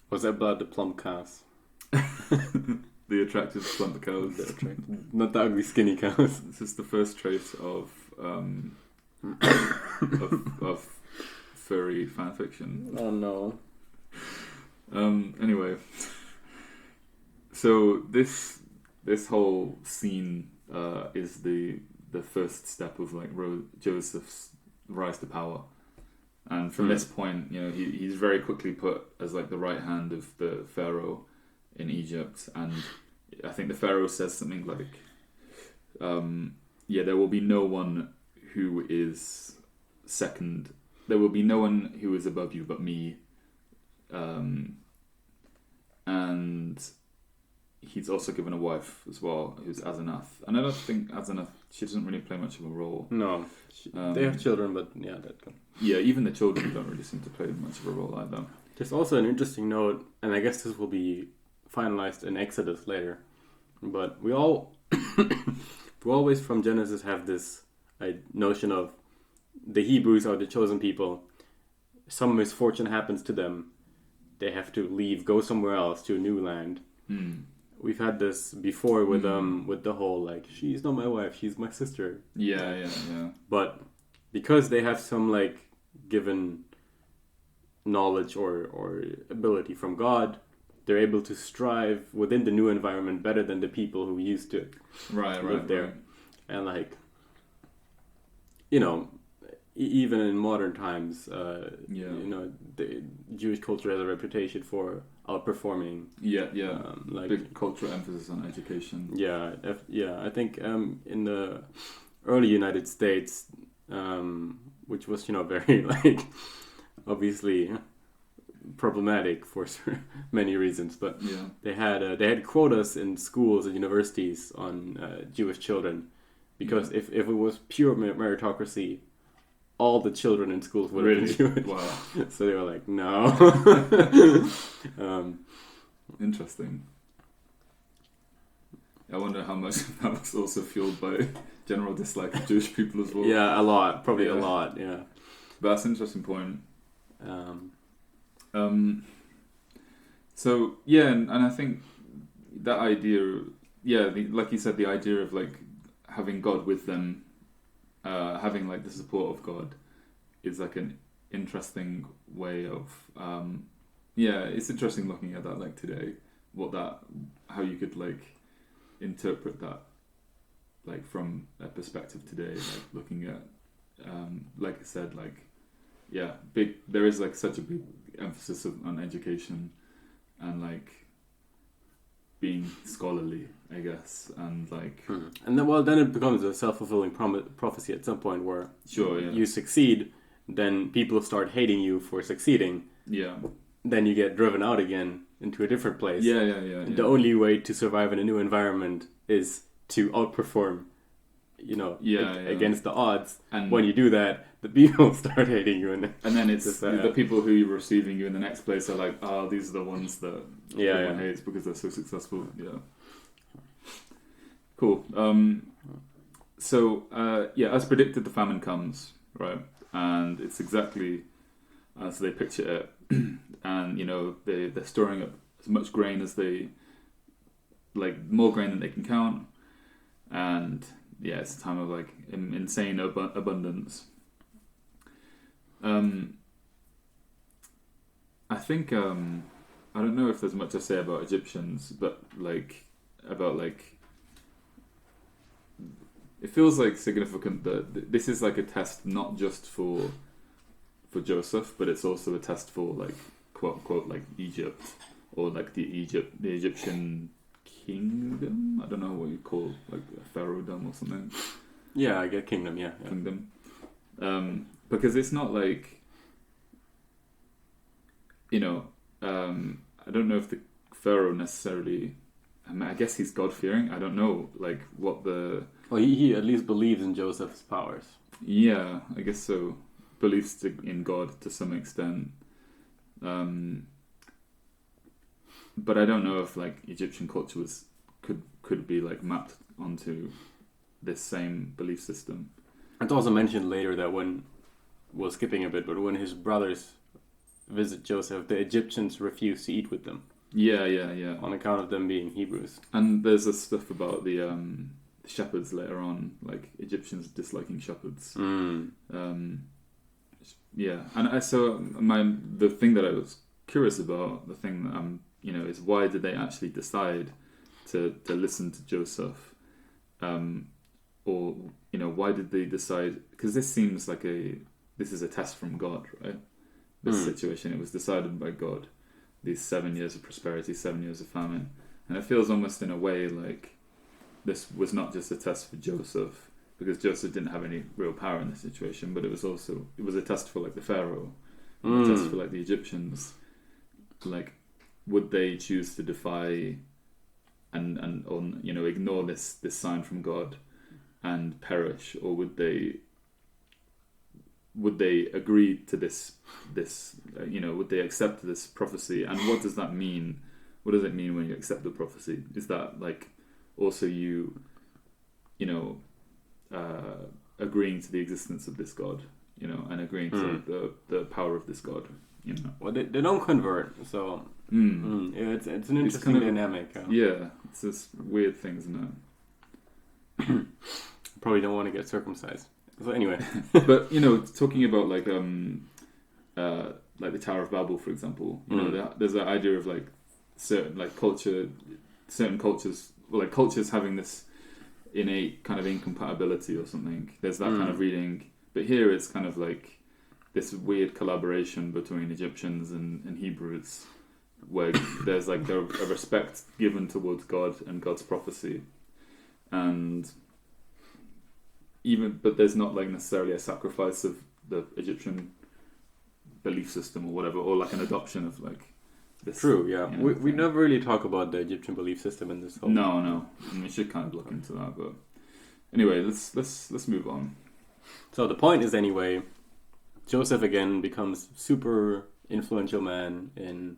Was that about the plump cows? The attractive plump cows. Not the ugly skinny cows. This is the first trait of furry fanfiction. Oh no. Anyway, so this whole scene is the first step of like Joseph's rise to power, and from this point, he's very quickly put as like the right hand of the pharaoh in Egypt, and I think the pharaoh says something like, there will be no one who is second. There will be no one who is above you but me. And he's also given a wife as well, who's Asenath. And I don't think Asenath, she doesn't really play much of a role. No. They have children, but even the children don't really seem to play much of a role either. There's also an interesting note, and I guess this will be finalized in Exodus later, but we always from Genesis have this notion of the Hebrews are the chosen people. Some misfortune happens to them, they have to leave, go somewhere else to a new land. We've had this before with the whole like, she's not my wife, she's my sister. Yeah. But because they have some like given knowledge or ability from God, they're able to strive within the new environment better than the people who used to live there. Right. And like, even in modern times, the Jewish culture has a reputation for outperforming. Like big cultural emphasis on education. I think in the early United States, which was very like obviously problematic for many reasons, but they had quotas in schools and universities on Jewish children, because if it was pure meritocracy, all the children in schools would have been Jewish. Wow. So they were like, no. Interesting. I wonder how much that was also fueled by general dislike of Jewish people as well. Yeah, a lot. Probably a lot, yeah. But that's an interesting point. So, and I think that idea, like you said, the idea of like having God with them, having like the support of God is like an interesting way of, it's interesting looking at that like today, how you could like interpret that like from a perspective today, like looking at, like I said, like, there is like such a big emphasis on education and like being scholarly, I guess, and like, and then it becomes a self-fulfilling prophecy at some point where you succeed, then people start hating you for succeeding. Then you get driven out again into a different place. The only way to survive in a new environment is to outperform, against the odds. And when you do that, the people start hating you, and then it's the people who are receiving you in the next place are like, these are the ones that everyone hates because they're so successful. Cool. as predicted, the famine comes, right? And it's exactly as they picture it. And, they're storing up as much grain as more grain than they can count. And, it's a time of, insane abundance. I think, I don't know if there's much to say about Egyptians, but, it feels significant that this is a test not just for Joseph, but it's also a test for quote unquote Egypt or the Egyptian kingdom. I don't know what you call a pharaohdom or something. Yeah, I get kingdom. Yeah. Kingdom. Because it's not I don't know if the pharaoh necessarily. I guess he's God-fearing. I don't know what the. Well, he at least believes in Joseph's powers. Yeah, I guess so. Believes in God to some extent. But I don't know if Egyptian culture could be mapped onto this same belief system. It's also mentioned later that when skipping a bit, but when his brothers visit Joseph, the Egyptians refuse to eat with them. Yeah. On account of them being Hebrews. And there's this stuff about the shepherds later on, Egyptians disliking shepherds. Yeah, and the thing that I was curious about, the thing that is why did they actually decide to listen to Joseph, or why did they decide? Because this seems this is a test from God, right? This situation, it was decided by God. These 7 years of prosperity, 7 years of famine, and it feels almost in a way this was not just a test for Joseph, because Joseph didn't have any real power in the situation, but it was a test for the Pharaoh, a test for the Egyptians. Would they choose to defy and ignore this sign from God and perish, or would they agree to this would they accept this prophecy? And what does that mean? What does it mean when you accept the prophecy? Is that also you agreeing to the existence of this God, and agreeing to the power of this God, Well, they don't convert, so yeah, it's an interesting dynamic. Yeah, it's this weird thing, isn't it? Probably don't want to get circumcised. So anyway, but talking about the Tower of Babel, for example, there's that idea of certain cultures, cultures having this innate kind of incompatibility or something. There's that kind of reading, but here it's kind of this weird collaboration between Egyptians and Hebrews, where there's a respect given towards God and God's prophecy, but there's not necessarily a sacrifice of the Egyptian belief system or whatever, or an adoption of this. True, yeah. We never really talk about the Egyptian belief system in this whole. No. And we should kind of look into that, but anyway, let's move on. So the point is, anyway, Joseph again becomes super influential man in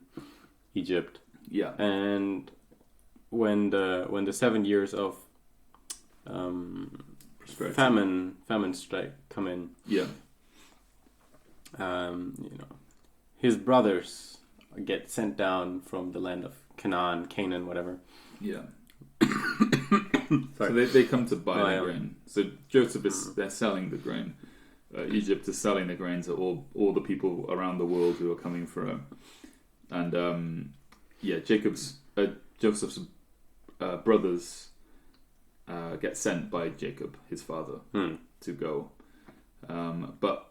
Egypt. Yeah. And when the 7 years of famine strike come in. Yeah. His brothers get sent down from the land of Canaan, whatever. Yeah. So they come to buy the grain. So Joseph they're selling the grain. Egypt is selling the grain to all the people around the world who are coming for him. And Joseph's brothers get sent by Jacob, his father, to go. But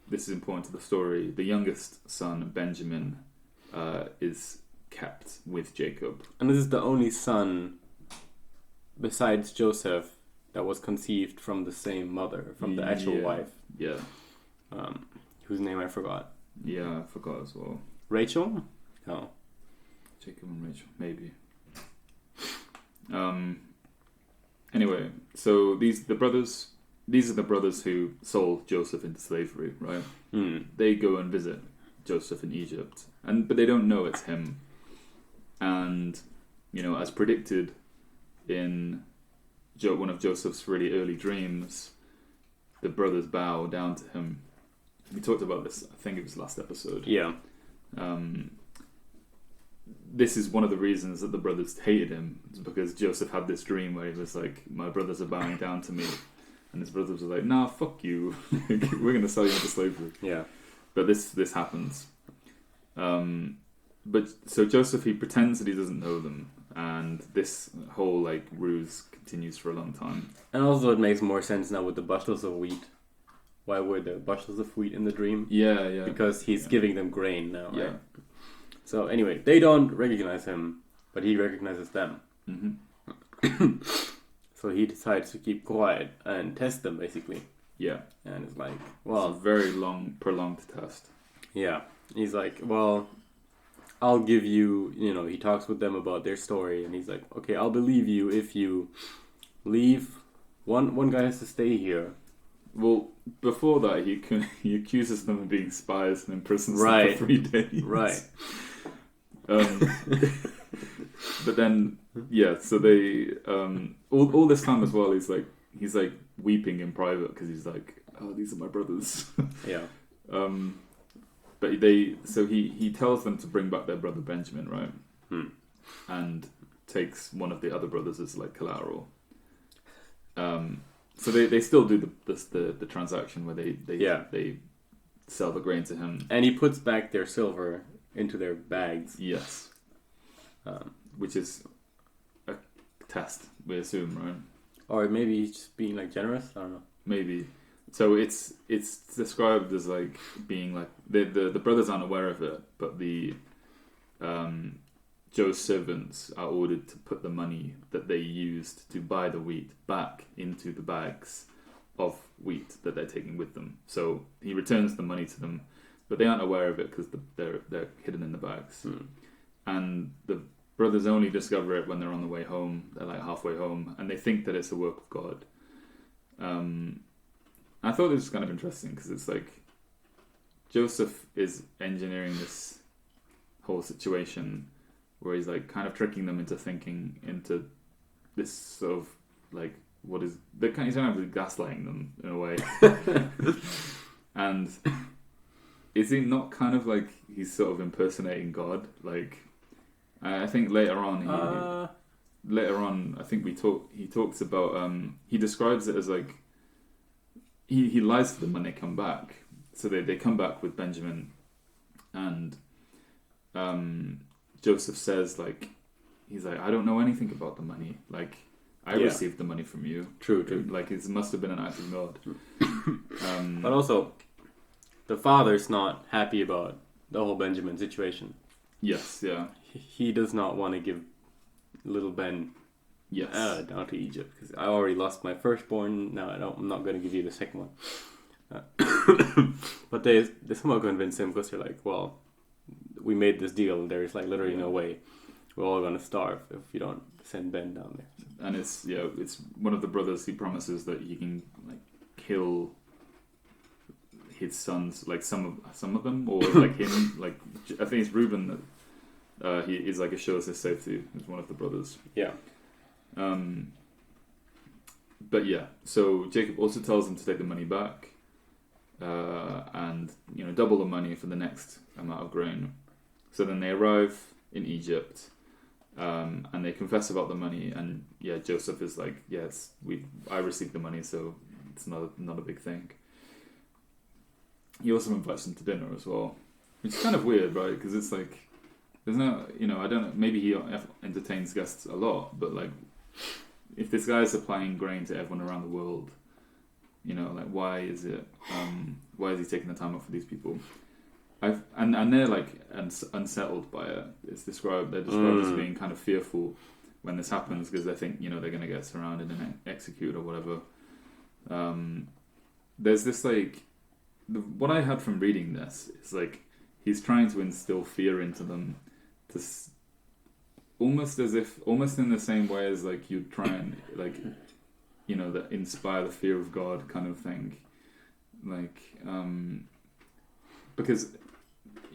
this is important to the story. The youngest son, Benjamin, is kept with Jacob. And this is the only son, besides Joseph, that was conceived from the same mother, from the actual wife. Yeah. Whose name I forgot. Yeah, I forgot as well. Rachel? No. Jacob and Rachel, maybe. Anyway, so these are the brothers who sold Joseph into slavery, right? They go and visit Joseph in Egypt, but they don't know it's him. And as predicted in one of Joseph's really early dreams, the brothers bow down to him. We talked about this, I think it was last episode. Yeah. This is one of the reasons that the brothers hated him, because Joseph had this dream where he was like, my brothers are bowing down to me, and his brothers were like, nah, fuck you, we're going to sell you into slavery. Yeah. But this happens. But so Joseph, he pretends that he doesn't know them, and this whole like ruse continues for a long time. And also it makes more sense now with the bushels of wheat. Why were there bushels of wheat in the dream? Yeah. Because he's giving them grain now, Yeah. right? So anyway, they don't recognize him, but he recognizes them. Mm-hmm. So he decides to keep quiet and test them, basically. Yeah. And it's like, It's well, a very long, prolonged test. yeah. He's like, well, I'll give you, he talks with them about their story, and he's like, okay, I'll believe you if you leave. One guy has to stay here. Well, before that, he accuses them of being spies and imprisons them Right. for 3 days. Right. But then, yeah, so they all this time as well, he's like weeping in private because he's like, oh, these are my brothers. Yeah. But he tells them to bring back their brother Benjamin, right? And takes one of the other brothers as like collateral. So they still do the transaction where they sell the grain to him, And he puts back their silver into their bags. yes, which is a test, we assume, right? Or maybe he's just being like generous. I don't know. Maybe. So it's described as like being like the brothers aren't aware of it, but the Joe's servants are ordered to put the money that they used to buy the wheat back into the bags of wheat that they're taking with them. So he returns the money to them, but they aren't aware of it because they're hidden in the bags. And the brothers only discover it when they're on the way home. They're like halfway home, and they think that it's a work of God. I thought this was kind of interesting because it's like Joseph is engineering this whole situation where he's like kind of tricking them into thinking into this sort of like he's kind of gaslighting them in a way. And is he not kind of like he's sort of impersonating God? Like I think later on I think he talks about he describes it as like he lies to them when they come back. So they come back with Benjamin, and Joseph says like he's like, I don't know anything about the money. Like I received the money from you. True. Like it must have been an act of God. But also, the father's not happy about the whole Benjamin situation. Yes, yeah. He does not want to give little Ben down to Egypt because I already lost my firstborn. Now I'm not going to give you the second one. But they somehow convince him because they're like, well, we made this deal. There's like literally no way we're all going to starve if you don't send Ben down there. And it's one of the brothers. He promises that he can like kill his sons, like some of them, or like him. Like I think it's Reuben that he is like assures his safety. Is one of the brothers. Yeah. But yeah, so Jacob also tells them to take the money back, and double the money for the next amount of grain. So then they arrive in Egypt, and they confess about the money. And yeah, Joseph is like, yes, I received the money, so it's not a big thing. He also invites them to dinner as well, which is kind of weird, right? Because it's like there's no, I don't know. Maybe he entertains guests a lot, but like, if this guy is supplying grain to everyone around the world, like why is he taking the time off for these people? And they're like unsettled by it. They're described as being kind of fearful when this happens because they think they're going to get surrounded and executed or whatever. There's this like what I had from reading this is like he's trying to instill fear into them, almost in the same way as like you try and like that inspire the fear of God kind of thing, like because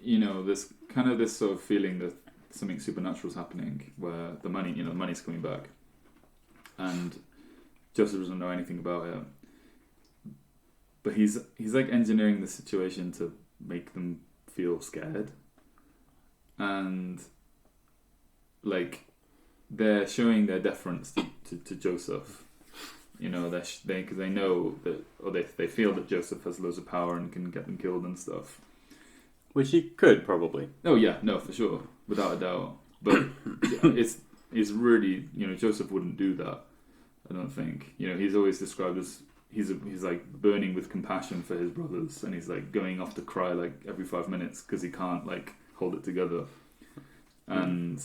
there's kind of this sort of feeling that something supernatural is happening where the money's coming back, and Joseph doesn't know anything about it. But he's like engineering the situation to make them feel scared. And like they're showing their deference to Joseph. You know, because they know that, or they feel that Joseph has loads of power and can get them killed and stuff. Which he could probably. Oh yeah, no, for sure, without a doubt. But it's really, you know, Joseph wouldn't do that. I don't think. You know, he's always described as he's like burning with compassion for his brothers, and he's like going off to cry like every 5 minutes because he can't like hold it together. And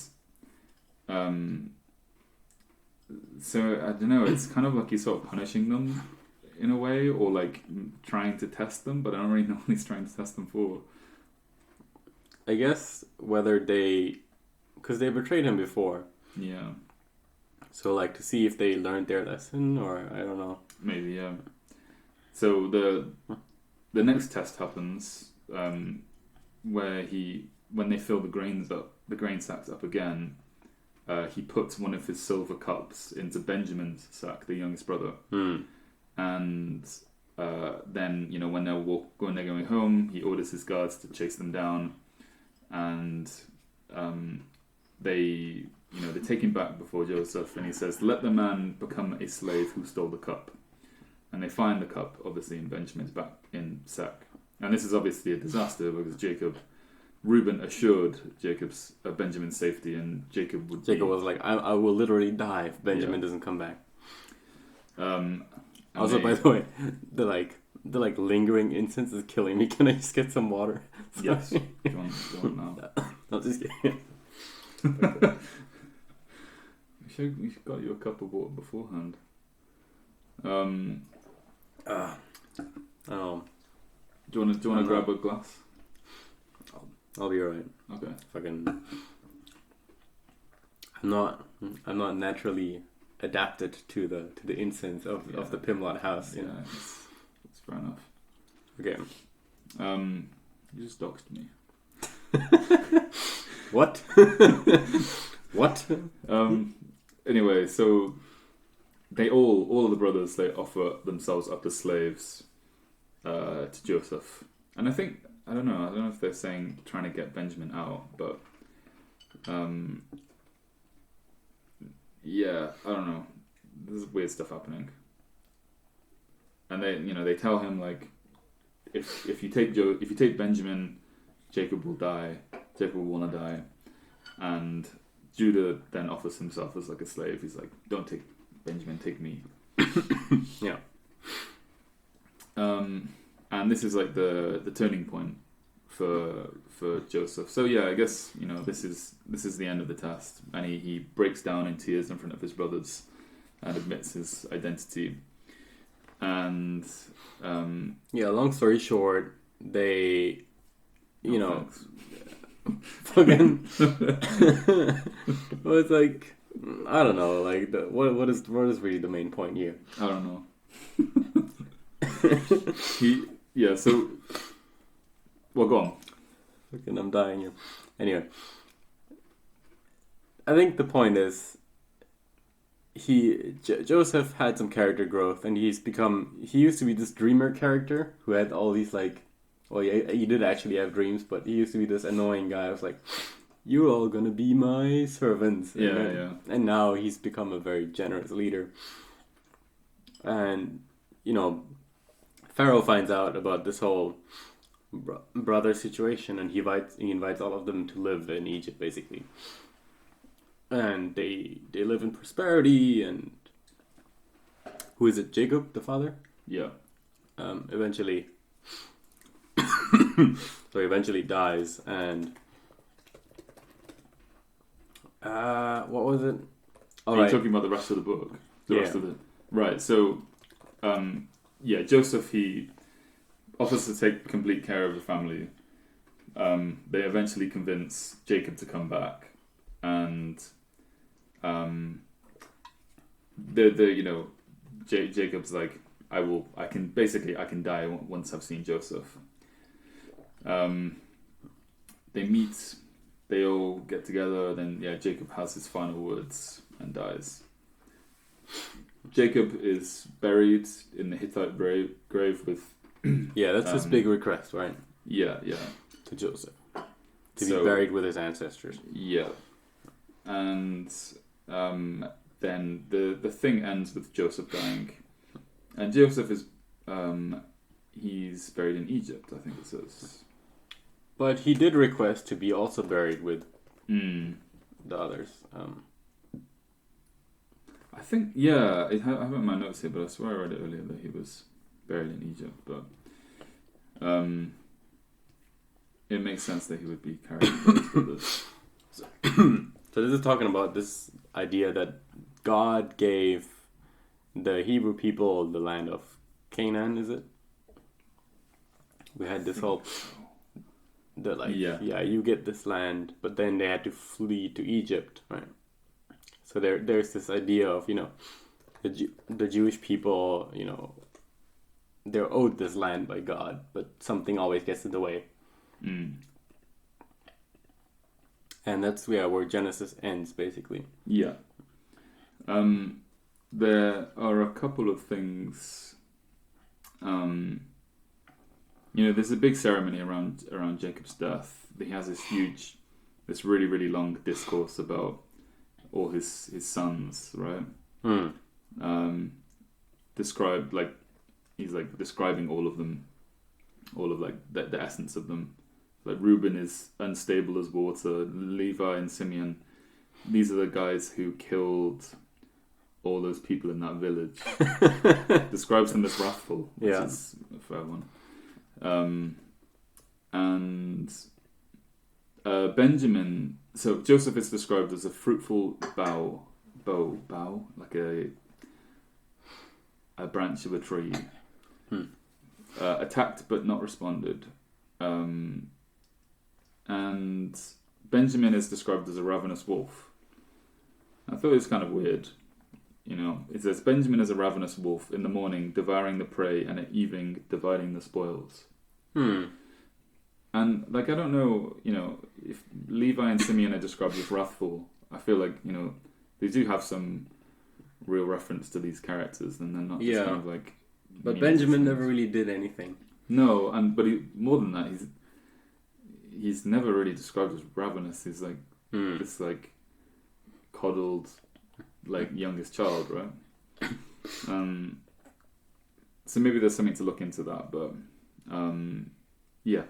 so I don't know. It's kind of like he's sort of punishing them in a way, or like trying to test them. But I don't really know what he's trying to test them for. I guess whether because they betrayed him before. Yeah. So like to see if they learned their lesson, or I don't know. Maybe, yeah. So the next test happens where when they fill the grain sacks up again, he puts one of his silver cups into Benjamin's sack, the youngest brother, and then, you know, when they're going home, he orders his guards to chase them down, and they take him back before Joseph, and he says, "Let the man become a slave who stole the cup." And they find the cup, obviously, in Benjamin's back in sack. And this is obviously a disaster because Reuben assured Benjamin's safety, and Jacob was like, I will literally die if Benjamin doesn't come back. Also, by the way, the lingering incense is killing me. Can I just get some water? Yes. Go on now. I'll just get We should got you a cup of water beforehand. Do you want to grab a glass? I'll be alright. Okay. I'm not naturally adapted to the incense of the Pimlot house. Yeah, it's fair enough. Okay. You just doxed me. What? What? Anyway, so all of the brothers, they offer themselves up as slaves to Joseph, and I don't know if they're saying trying to get Benjamin out, but yeah, I don't know. There's weird stuff happening, and they tell him like, if you take Benjamin, Jacob will die. Jacob will want to die, and Judah then offers himself as like a slave. He's like, "Don't take Benjamin, take me." Yeah. And this is like the turning point for Joseph. So yeah, I guess, you know, this is the end of the test, and he breaks down in tears in front of his brothers and admits his identity. And long story short, they, you know, fucking. Well, it's like, I don't know, like what is really the main point here? I don't know. So well, go on. Fucking, I'm dying here. Anyway, I think the point is Joseph had some character growth, and he used to be this dreamer character who had all these like, well, yeah, he did actually have dreams, but he used to be this annoying guy. I was like, "You're all gonna be my servants." And now he's become a very generous leader. And, you know, Pharaoh finds out about this whole brother situation, and he invites all of them to live in Egypt, basically. And they live in prosperity, and who is it? Jacob, the father? Yeah. Eventually dies, and what was it? Are you talking about the rest of the book? Right. So, Joseph, he offers to take complete care of the family. They eventually convince Jacob to come back, and Jacob's like, I can die once I've seen Joseph. They meet, they all get together, then Jacob has his final words and dies. Jacob is buried in the Hittite grave with. Yeah, that's his big request, right? Yeah. To Joseph. To be buried with his ancestors. Yeah. And then the thing ends with Joseph dying. And Joseph is he's buried in Egypt, I think it says. But he did request to be also buried with the others. I think, yeah, I have it in my notes here, but I swear I read it earlier that he was buried in Egypt. But it makes sense that he would be carried with this. So this is talking about this idea that God gave the Hebrew people the land of Canaan, is it? We had this whole... That you get this land, but then they had to flee to Egypt, right? So there's this idea of, the Jewish people, they're owed this land by God, but something always gets in the way. And that's where Genesis ends, basically. Yeah. There are a couple of things. There's a big ceremony around Jacob's death. He has this really, really long discourse about all his sons, right? Described he's describing all of them, all of the essence of them. Like Reuben is unstable as water. Levi and Simeon, these are the guys who killed all those people in that village. Describes them as wrathful, which is a fair one. And Benjamin. So Joseph is described as a fruitful bough, like a branch of a tree, attacked but not responded. And Benjamin is described as a ravenous wolf. I thought it was kind of weird. It says Benjamin is a ravenous wolf, in the morning devouring the prey, and at evening dividing the spoils. And I don't know, if Levi and Simeon are described as wrathful, I feel like, they do have some real reference to these characters, and they're not just kind of But Benjamin never really did anything. No, but more than that, he's never really described as ravenous. He's this coddled youngest child, right? So maybe there's something to look into that, but yeah.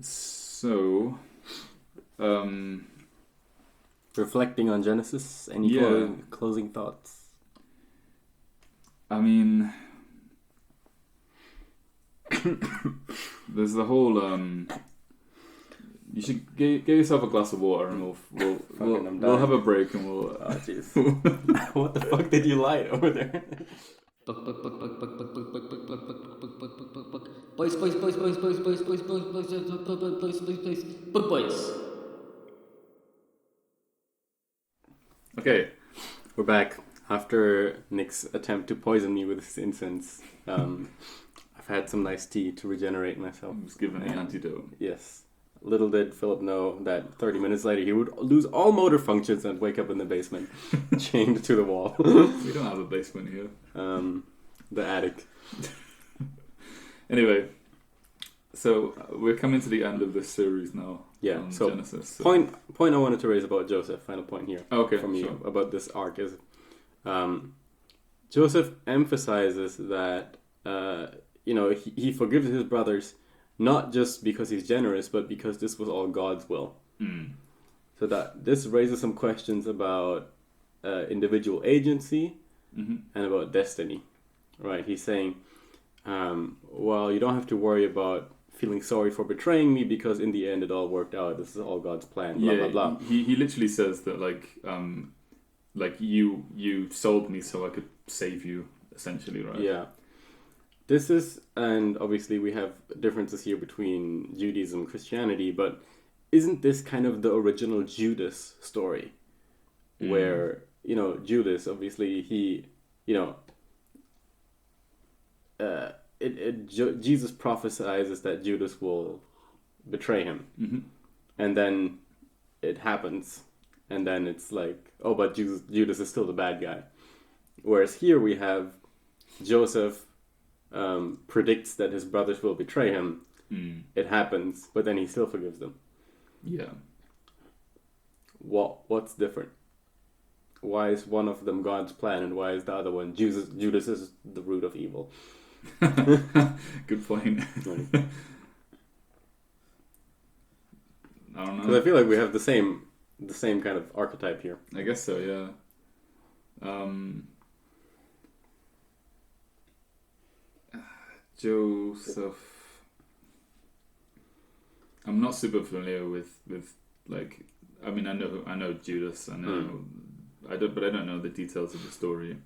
So reflecting on Genesis, any closing thoughts? I mean, there's the whole you should get yourself a glass of water, and we'll have a break, and we'll. Oh jeez! What the fuck did you light over there? Boys. Okay, we're back after Nick's attempt to poison me with his incense. I've had some nice tea to regenerate myself. I was given the antidote. Yes. Little did Philip know that 30 minutes later he would lose all motor functions and wake up in the basement, chained to the wall. We don't have a basement here. The attic. Anyway, so we're coming to the end of this series now. Yeah. So Genesis. So. Point I wanted to raise about Joseph. Final point here. Okay. From you about this arc is, Joseph emphasizes that he forgives his brothers. Not just because he's generous, but because this was all God's will. So that this raises some questions about individual agency and about destiny. Right? He's saying, you don't have to worry about feeling sorry for betraying me because in the end it all worked out. This is all God's plan. Blah, blah, blah. He literally says that you sold me so I could save you, essentially, right? Yeah. This is, and obviously we have differences here between Judaism and Christianity, but isn't this kind of the original Judas story? Where, Judas, obviously, he, Jesus prophesies that Judas will betray him. And then it happens. and then it's like, oh, but Judas is still the bad guy. Whereas here we have Joseph predicts that his brothers will betray him. It happens, but then he still forgives them. Yeah. What's different? Why is one of them God's plan, and why is the other one Judas is the root of evil? Good point. Right. I don't know. Because I feel like we have the same kind of archetype here. I guess so, yeah. Joseph. I'm not super familiar with like. I mean, I know Judas. I know. But I don't know the details of the story.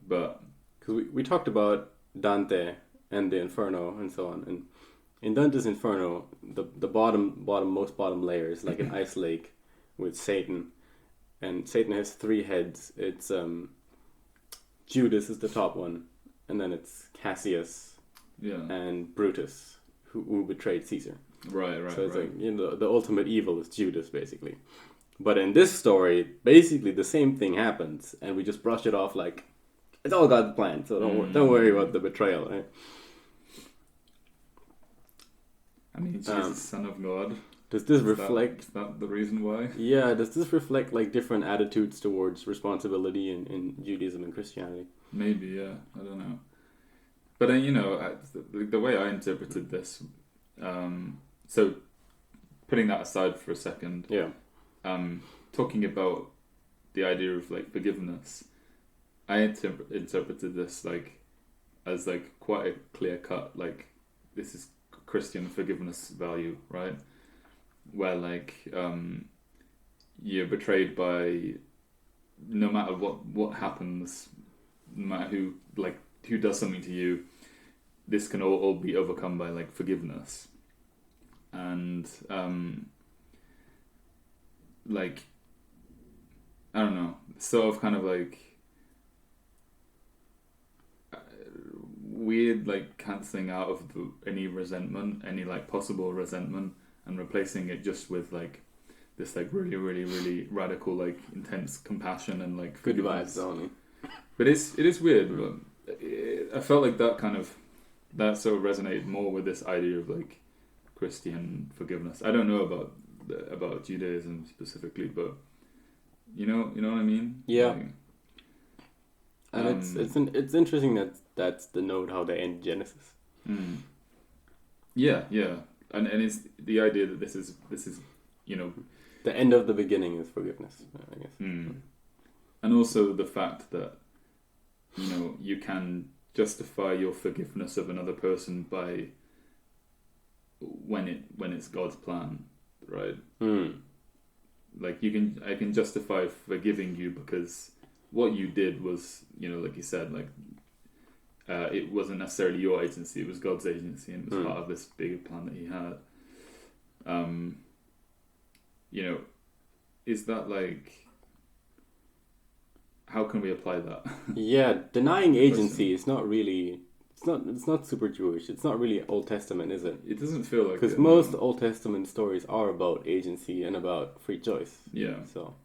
But because we talked about Dante and the Inferno and so on, and in Dante's Inferno, the most bottom layer is like an ice lake with Satan, and Satan has 3 heads. It's Judas is the top one, and then it's Cassius, and Brutus, who betrayed Caesar. Right. So it's like, the ultimate evil is Judas, basically. But in this story, basically the same thing happens, and we just brush it off like it's all God's plan. So don't worry about the betrayal, right? I mean, Jesus, Son of God. Does this reflect? Is that the reason why? Yeah. Does this reflect like different attitudes towards responsibility in Judaism and Christianity? Maybe, yeah. I don't know. But the way I interpreted this, so putting that aside for a second, talking about the idea of like forgiveness, I interpreted this like as like quite a clear cut, like this is Christian forgiveness value, right? Where like you're betrayed by, no matter what happens, no matter who does something to you, this can all be overcome by like forgiveness. And like, I don't know, sort of kind of like weird like cancelling out of any resentment, any like possible resentment, and replacing it just with like this like really, really, really radical like intense compassion and like good vibes only. But it is weird. But I felt like that sort of resonated more with this idea of like Christian forgiveness. I don't know about Judaism specifically, but you know what I mean? Yeah. Like, and it's interesting that's the note how they end Genesis. Yeah, and it's the idea that this is the end of the beginning is forgiveness, I guess. And also the fact that you can justify your forgiveness of another person by when it's God's plan, right? Like I can justify forgiving you because what you did was, like you said, like it wasn't necessarily your agency; it was God's agency, and it was part of this bigger plan that He had. Is that like? How can we apply that? Yeah, denying agency is not really. It's not super Jewish. It's not really Old Testament, is it? It doesn't feel like it. Because most Old Testament stories are about agency and about free choice. Yeah. So.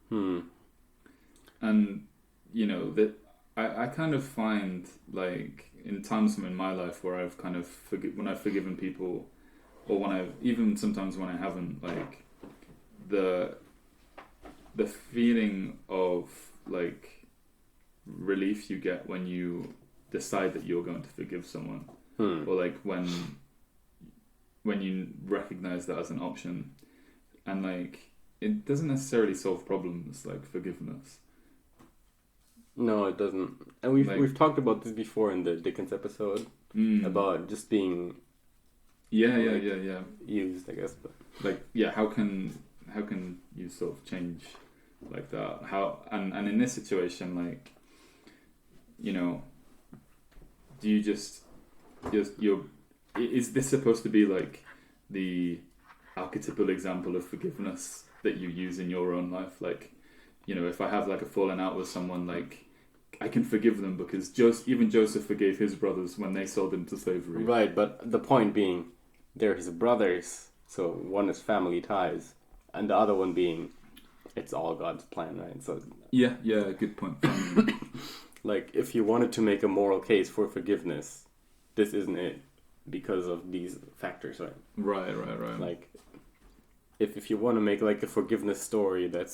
And that I kind of find like in times in my life where I've kind of when I've forgiven people, or when I've even sometimes when I haven't, like the feeling of like relief you get when you decide that you're going to forgive someone, or like when you recognize that as an option, and like it doesn't necessarily solve problems like forgiveness. No, it doesn't. And we've talked about this before in the Dickens episode about just being used, I guess. But like how can you sort of change like that? How and in this situation, like do you just is this supposed to be like the archetypal example of forgiveness that you use in your own life? Like, if I have like a falling out with someone, like I can forgive them because even Joseph forgave his brothers when they sold him to slavery. Right, but the point being, they're his brothers, So one is family ties, and the other one being it's all God's plan, right? So yeah, good point. like if you wanted to make a moral case for forgiveness, this isn't it because of these factors, right? Right. Like if you want to make like a forgiveness story that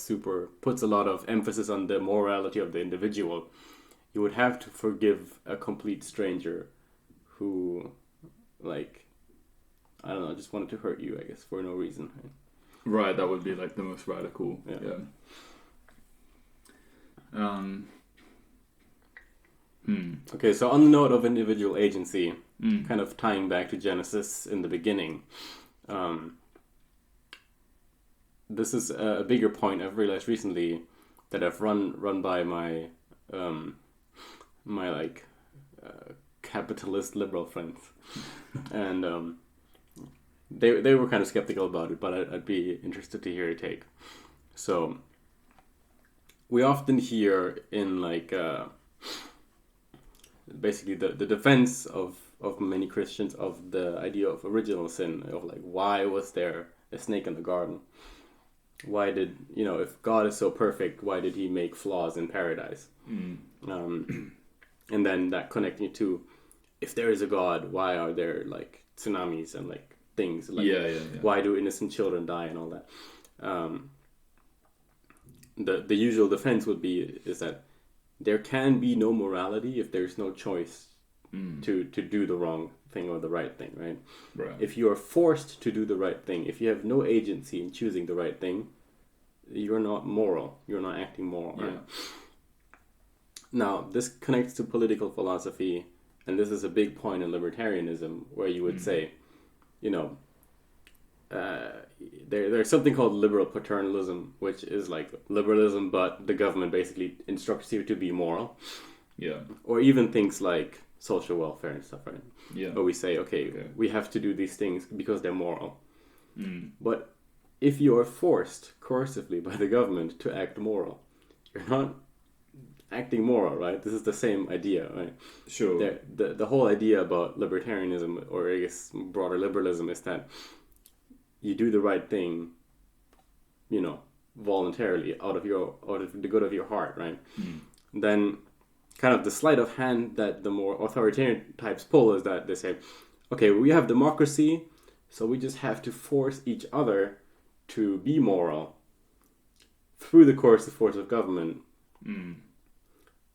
puts a lot of emphasis on the morality of the individual, you would have to forgive a complete stranger who, like, I don't know, just wanted to hurt you, I guess, for no reason. Right, that would be like the most radical. Yeah. Okay, so on the note of individual agency, kind of tying back to Genesis in the beginning, this is a bigger point I've realized recently that I've run by my capitalist liberal friends, and they were kind of skeptical about it, but I'd be interested to hear your take. So we often hear in like basically the defense of many Christians of the idea of original sin, of like, why was there a snake in the garden? Why did, if God is so perfect, why did he make flaws in paradise? And then that connecting to, if there is a God, why are there like tsunamis and like things? Like, why do innocent children die and all that? The usual defense would be is that there can be no morality if there's no choice to do the wrong thing or the right thing, right? Right. If you are forced to do the right thing, if you have no agency in choosing the right thing, you're not moral. You're not acting moral. Yeah. Right? Now, this connects to political philosophy, and this is a big point in libertarianism, where you would say, there's something called liberal paternalism, which is like liberalism, but the government basically instructs you to be moral. Yeah. Or even things like social welfare and stuff, right? Yeah. Where we say, okay, we have to do these things because they're moral. But if you are forced coercively by the government to act moral, you're not acting moral, right? This is the same idea, right? Sure. The whole idea about libertarianism, or I guess broader liberalism, is that you do the right thing, voluntarily, out of the good of your heart, right? Then kind of the sleight of hand that the more authoritarian types pull is that they say, okay, we have democracy, so we just have to force each other to be moral through the coercive force of government.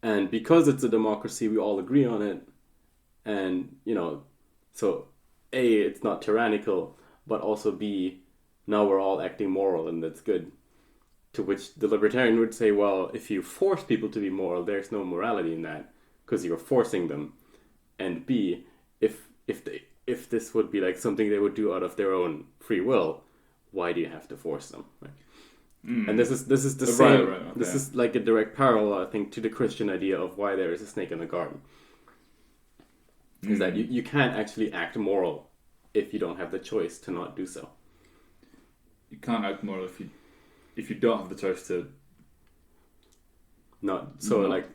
And because it's a democracy, we all agree on it. And, so A, it's not tyrannical, but also B, now we're all acting moral and that's good. To which the libertarian would say, well, if you force people to be moral, there's no morality in that because you're forcing them. And B, if this would be like something they would do out of their own free will, why do you have to force them? Right? And this is the same. Right, okay. This is like a direct parallel, I think, to the Christian idea of why there is a snake in the garden. Is that you can't actually act moral if you don't have the choice to not do so. You can't act moral if you don't have the choice to. Not so not, like.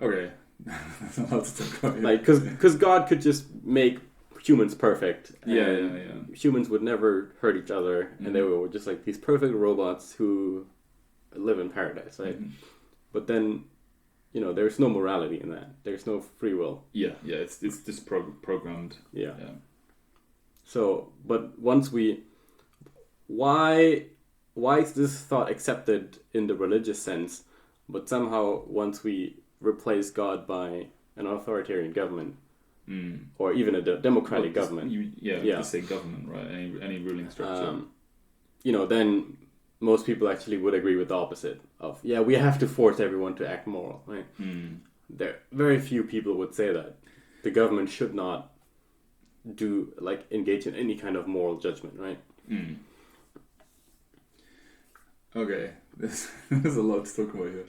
Okay, that's a lot to talk about. Like because God could just make humans perfect. Yeah. Humans would never hurt each other, and they were just like these perfect robots who live in paradise, right? But then, there's no morality in that. There's no free will. Yeah. It's just programmed. Yeah. So, but once why is this thought accepted in the religious sense, but somehow once we replace God by an authoritarian government, or even a democratic government. Just say government, right? Any ruling structure. Then most people actually would agree with the opposite of, we have to force everyone to act moral, right? There, very few people would say that. The government should not engage in any kind of moral judgment, right? Okay, there's a lot to talk about here.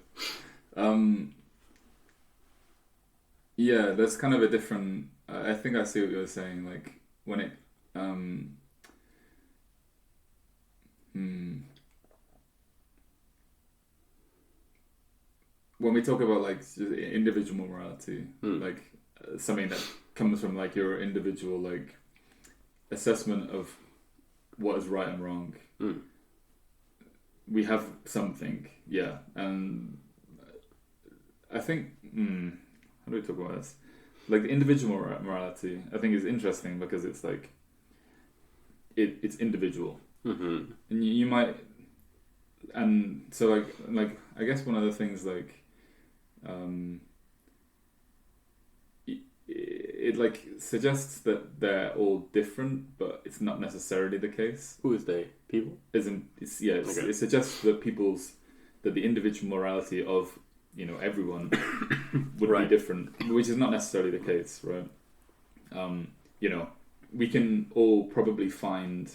Yeah, there's kind of a different. I think I see what you're saying. Like when it, when we talk about like individual morality, like something that comes from like your individual like assessment of what is right and wrong. Mm. We have something, yeah, and I think how do we talk about this? Like the individual morality, I think is interesting because it's like it's individual, Mm-hmm. and you might, and so like I guess one of the things like it like suggests that they're all different, but it's not necessarily the case. Who is they? People? Okay. It suggests that the individual morality of everyone would Right. be different, which is not necessarily the case, right? We can all probably find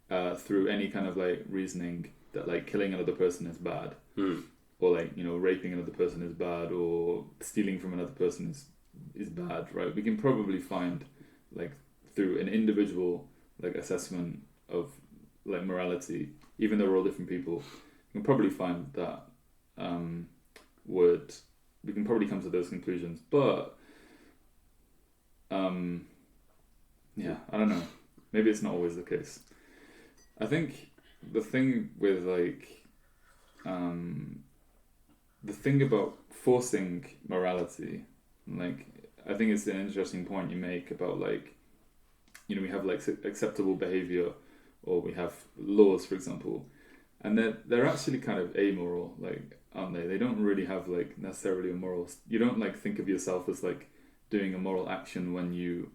through any kind of like reasoning that like killing another person is bad, or like raping another person is bad, or stealing from another person is bad, right? We can probably find like through an individual like assessment of like morality, even though we're all different people, we can probably find that we can probably come to those conclusions, but yeah, I don't know. Maybe it's not always the case. I think the thing with like the thing about forcing morality, like I think it's an interesting point you make about like we have like acceptable behavior, or we have laws, for example, and they're actually kind of amoral, like, aren't they? They don't really have like necessarily a moral. You don't like think of yourself as like doing a moral action when you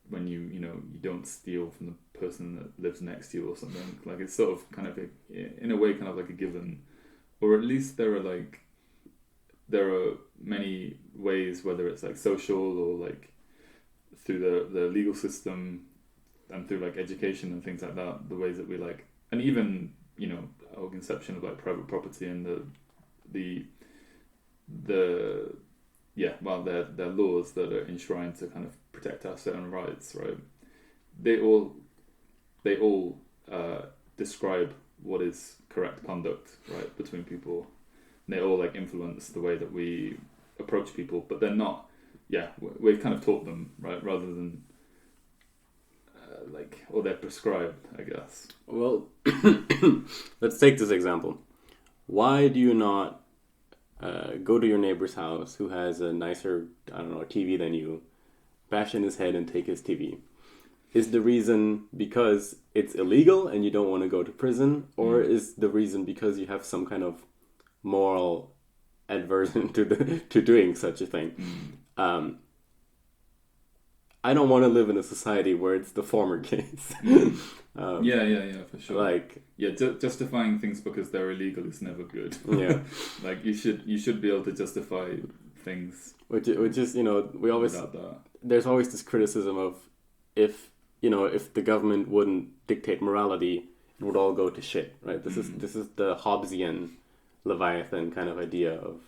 you don't steal from the person that lives next to you or something. Like it's sort of kind of in a way kind of like a given, or at least there are many ways, whether it's like social or like through the legal system and through like education and things like that, the ways that we like, and even our conception of like private property and the they're laws that are enshrined to kind of protect our certain rights, right? They all describe what is correct conduct, right, between people. And they all like influence the way that we approach people, but they're not. Yeah, we've kind of taught them, right, rather than or they're prescribed, I guess. Well, let's take this example. Why do you not go to your neighbor's house who has a nicer, TV than you, bash in his head and take his TV? Is the reason because it's illegal and you don't want to go to prison, or is the reason because you have some kind of moral aversion to doing such a thing? I don't want to live in a society where it's the former case. Yeah, for sure. Justifying things because they're illegal is never good. Yeah. Like you should be able to justify things. Which is we always there's always this criticism of if the government wouldn't dictate morality, it would all go to shit, right? This is the Hobbesian Leviathan kind of idea of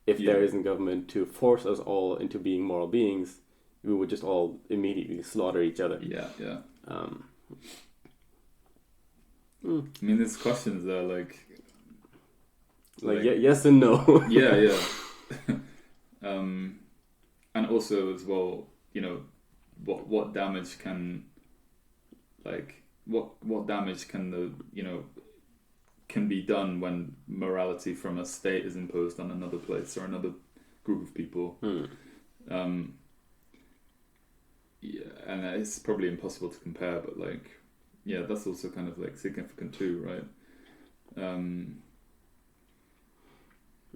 if there isn't government to force us all into being moral beings, we would just all immediately slaughter each other. Yeah. I mean, there's questions there, like yes and no. yeah. And also as well, what damage can what damage can can be done when morality from a state is imposed on another place or another group of people. Yeah, and it's probably impossible to compare, but that's also kind of like significant too, right?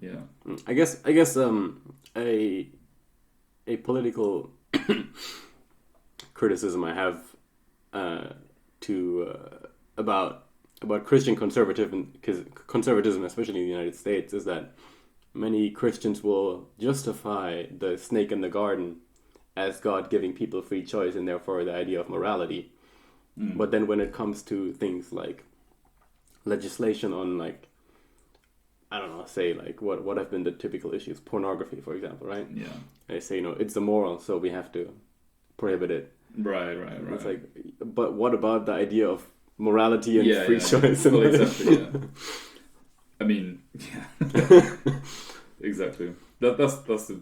Yeah. I guess a political criticism I have about Christian conservatism, especially in the United States, is that many Christians will justify the snake in the garden as God giving people free choice and therefore the idea of morality. But then when it comes to things like legislation on what have been the typical issues, pornography, for example, right? Yeah. They say, it's immoral, so we have to prohibit it. Right. It's like, but what about the idea of morality and free choice? Well, exactly, yeah. I mean, yeah. Exactly. That's the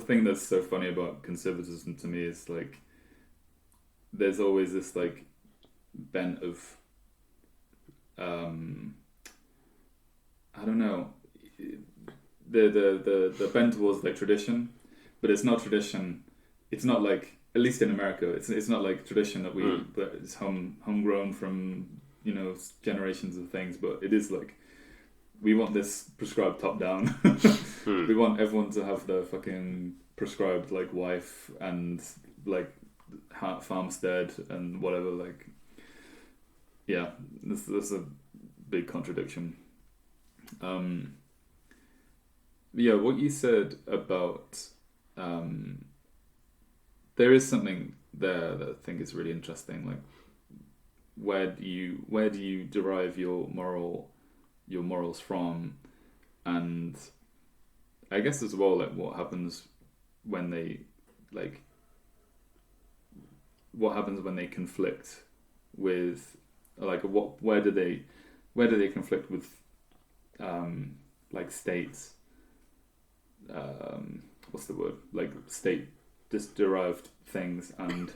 thing that's so funny about conservatism to me is like there's always this like bent of I don't know, the bent towards like tradition, but it's not tradition. It's not like, at least in America, it's not like tradition that that is homegrown from, you know, generations of things, but it is like, we want this prescribed top down. We want everyone to have their fucking prescribed like wife and like farmstead and whatever. Like, yeah, that's a big contradiction. Yeah, what you said about there is something there that I think is really interesting. Like, where do you derive your morals from, and I guess as well, like what happens when they conflict with, like, where do they conflict with like states, what's the word, like state just derived things and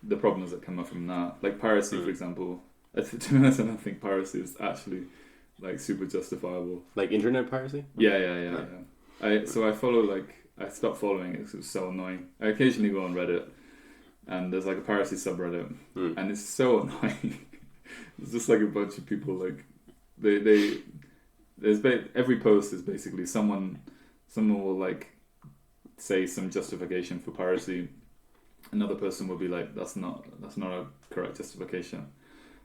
the problems that come up from that, like piracy, for example. To be honest, I don't think piracy is actually like super justifiable. Like internet piracy? Yeah. I stopped following it because it was so annoying. I occasionally go on Reddit and there's like a piracy subreddit and it's so annoying. It's just like a bunch of people like every post is basically someone will like say some justification for piracy. Another person will be like, that's not a correct justification.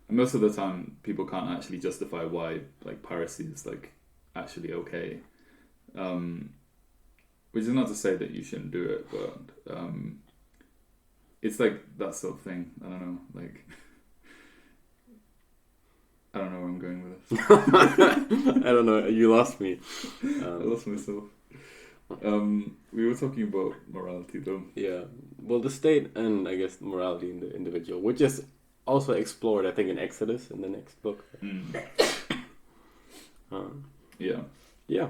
And most of the time, people can't actually justify why like piracy is like actually okay. Which is not to say that you shouldn't do it, but it's like that sort of thing. I don't know, like I don't know where I'm going with this. I don't know. You lost me. I lost myself. We were talking about morality, though. Yeah. Well, the state and I guess morality in the individual, which is also explored, I think, in Exodus in the next book. Yeah. Yeah.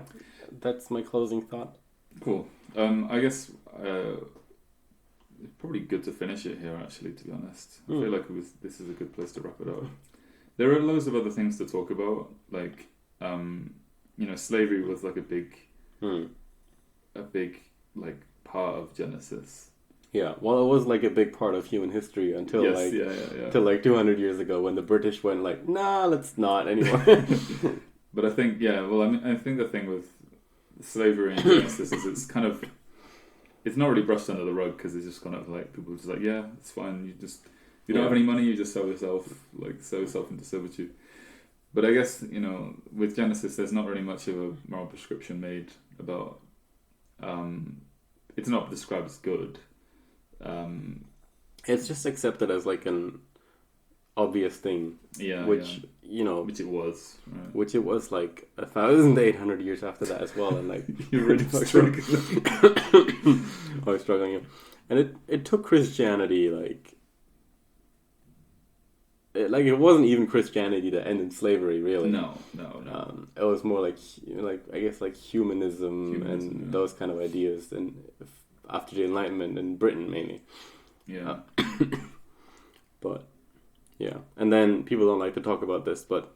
That's my closing thought. Cool. I guess it's probably good to finish it here. Actually, to be honest, I feel like this is a good place to wrap it up. There are loads of other things to talk about, like you know, slavery was like a big like part of Genesis. Yeah, well, it was like a big part of human history until till like 200 years ago when the British went like, nah, let's not anymore. But I think, I think the thing with slavery in Genesis is it's not really brushed under the rug because it's just kind of like people are just like, yeah, it's fine. You don't have any money, you just sell yourself into servitude. But I guess, you know, with Genesis, there's not really much of a moral prescription made about. It's not described as good. It's just accepted as like an obvious thing. Yeah. You know, which it was. Right. Which it was like 1,800 years after that as well, and like you're really struggling. I was struggling, yeah. And it took Christianity like. It wasn't even Christianity that ended slavery, really. No. It was more like I guess like humanism and those kind of ideas, and after the Enlightenment in Britain mainly. Yeah. But yeah, and then people don't like to talk about this, but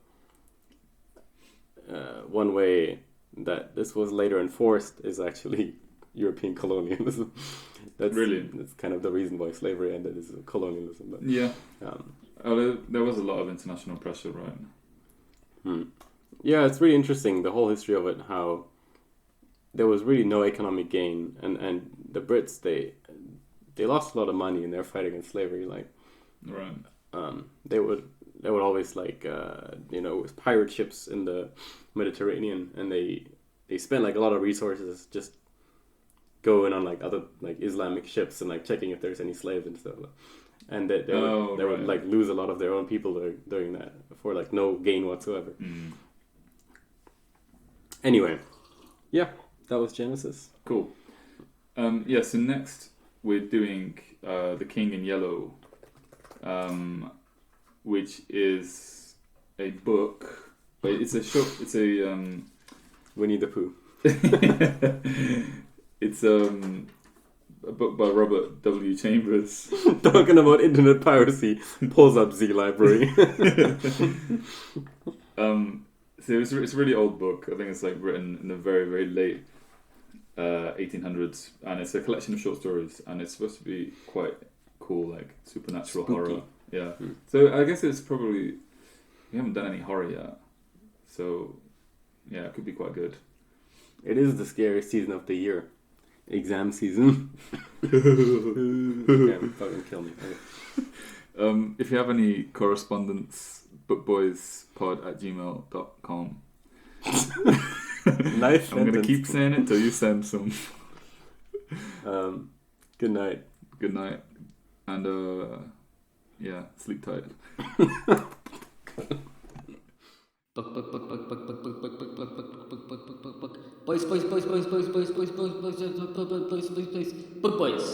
one way that this was later enforced is actually European colonialism. That's kind of the reason why slavery ended, is colonialism. But, yeah. There was a lot of international pressure, right? Yeah, it's really interesting, the whole history of it, how there was really no economic gain, and the Brits, they lost a lot of money in their fight against slavery. Like, right. They would always like with pirate ships in the Mediterranean, and they spent like a lot of resources just going on like other like Islamic ships and like checking if there's any slaves and stuff. And they would like lose a lot of their own people doing that for like no gain whatsoever. Anyway, yeah, that was Genesis. Cool. So next we're doing The King in Yellow, which is a book. But it's a Winnie the Pooh. It's a book by Robert W. Chambers. Talking about internet piracy, pulls up Z Library. So it's a really old book. I think it's like written in the very, very late 1800s, and it's a collection of short stories, and it's supposed to be quite cool, like supernatural horror. Yeah. So I guess it's probably, we haven't done any horror yet, so yeah, it could be quite good. It is the scariest season of the year. Exam season. Fucking kill me. Okay. If you have any correspondence, bookboyspod@gmail.com. Nice. I'm gonna keep saying it till you send some. Good night. Good night, and yeah, sleep tight. Boys.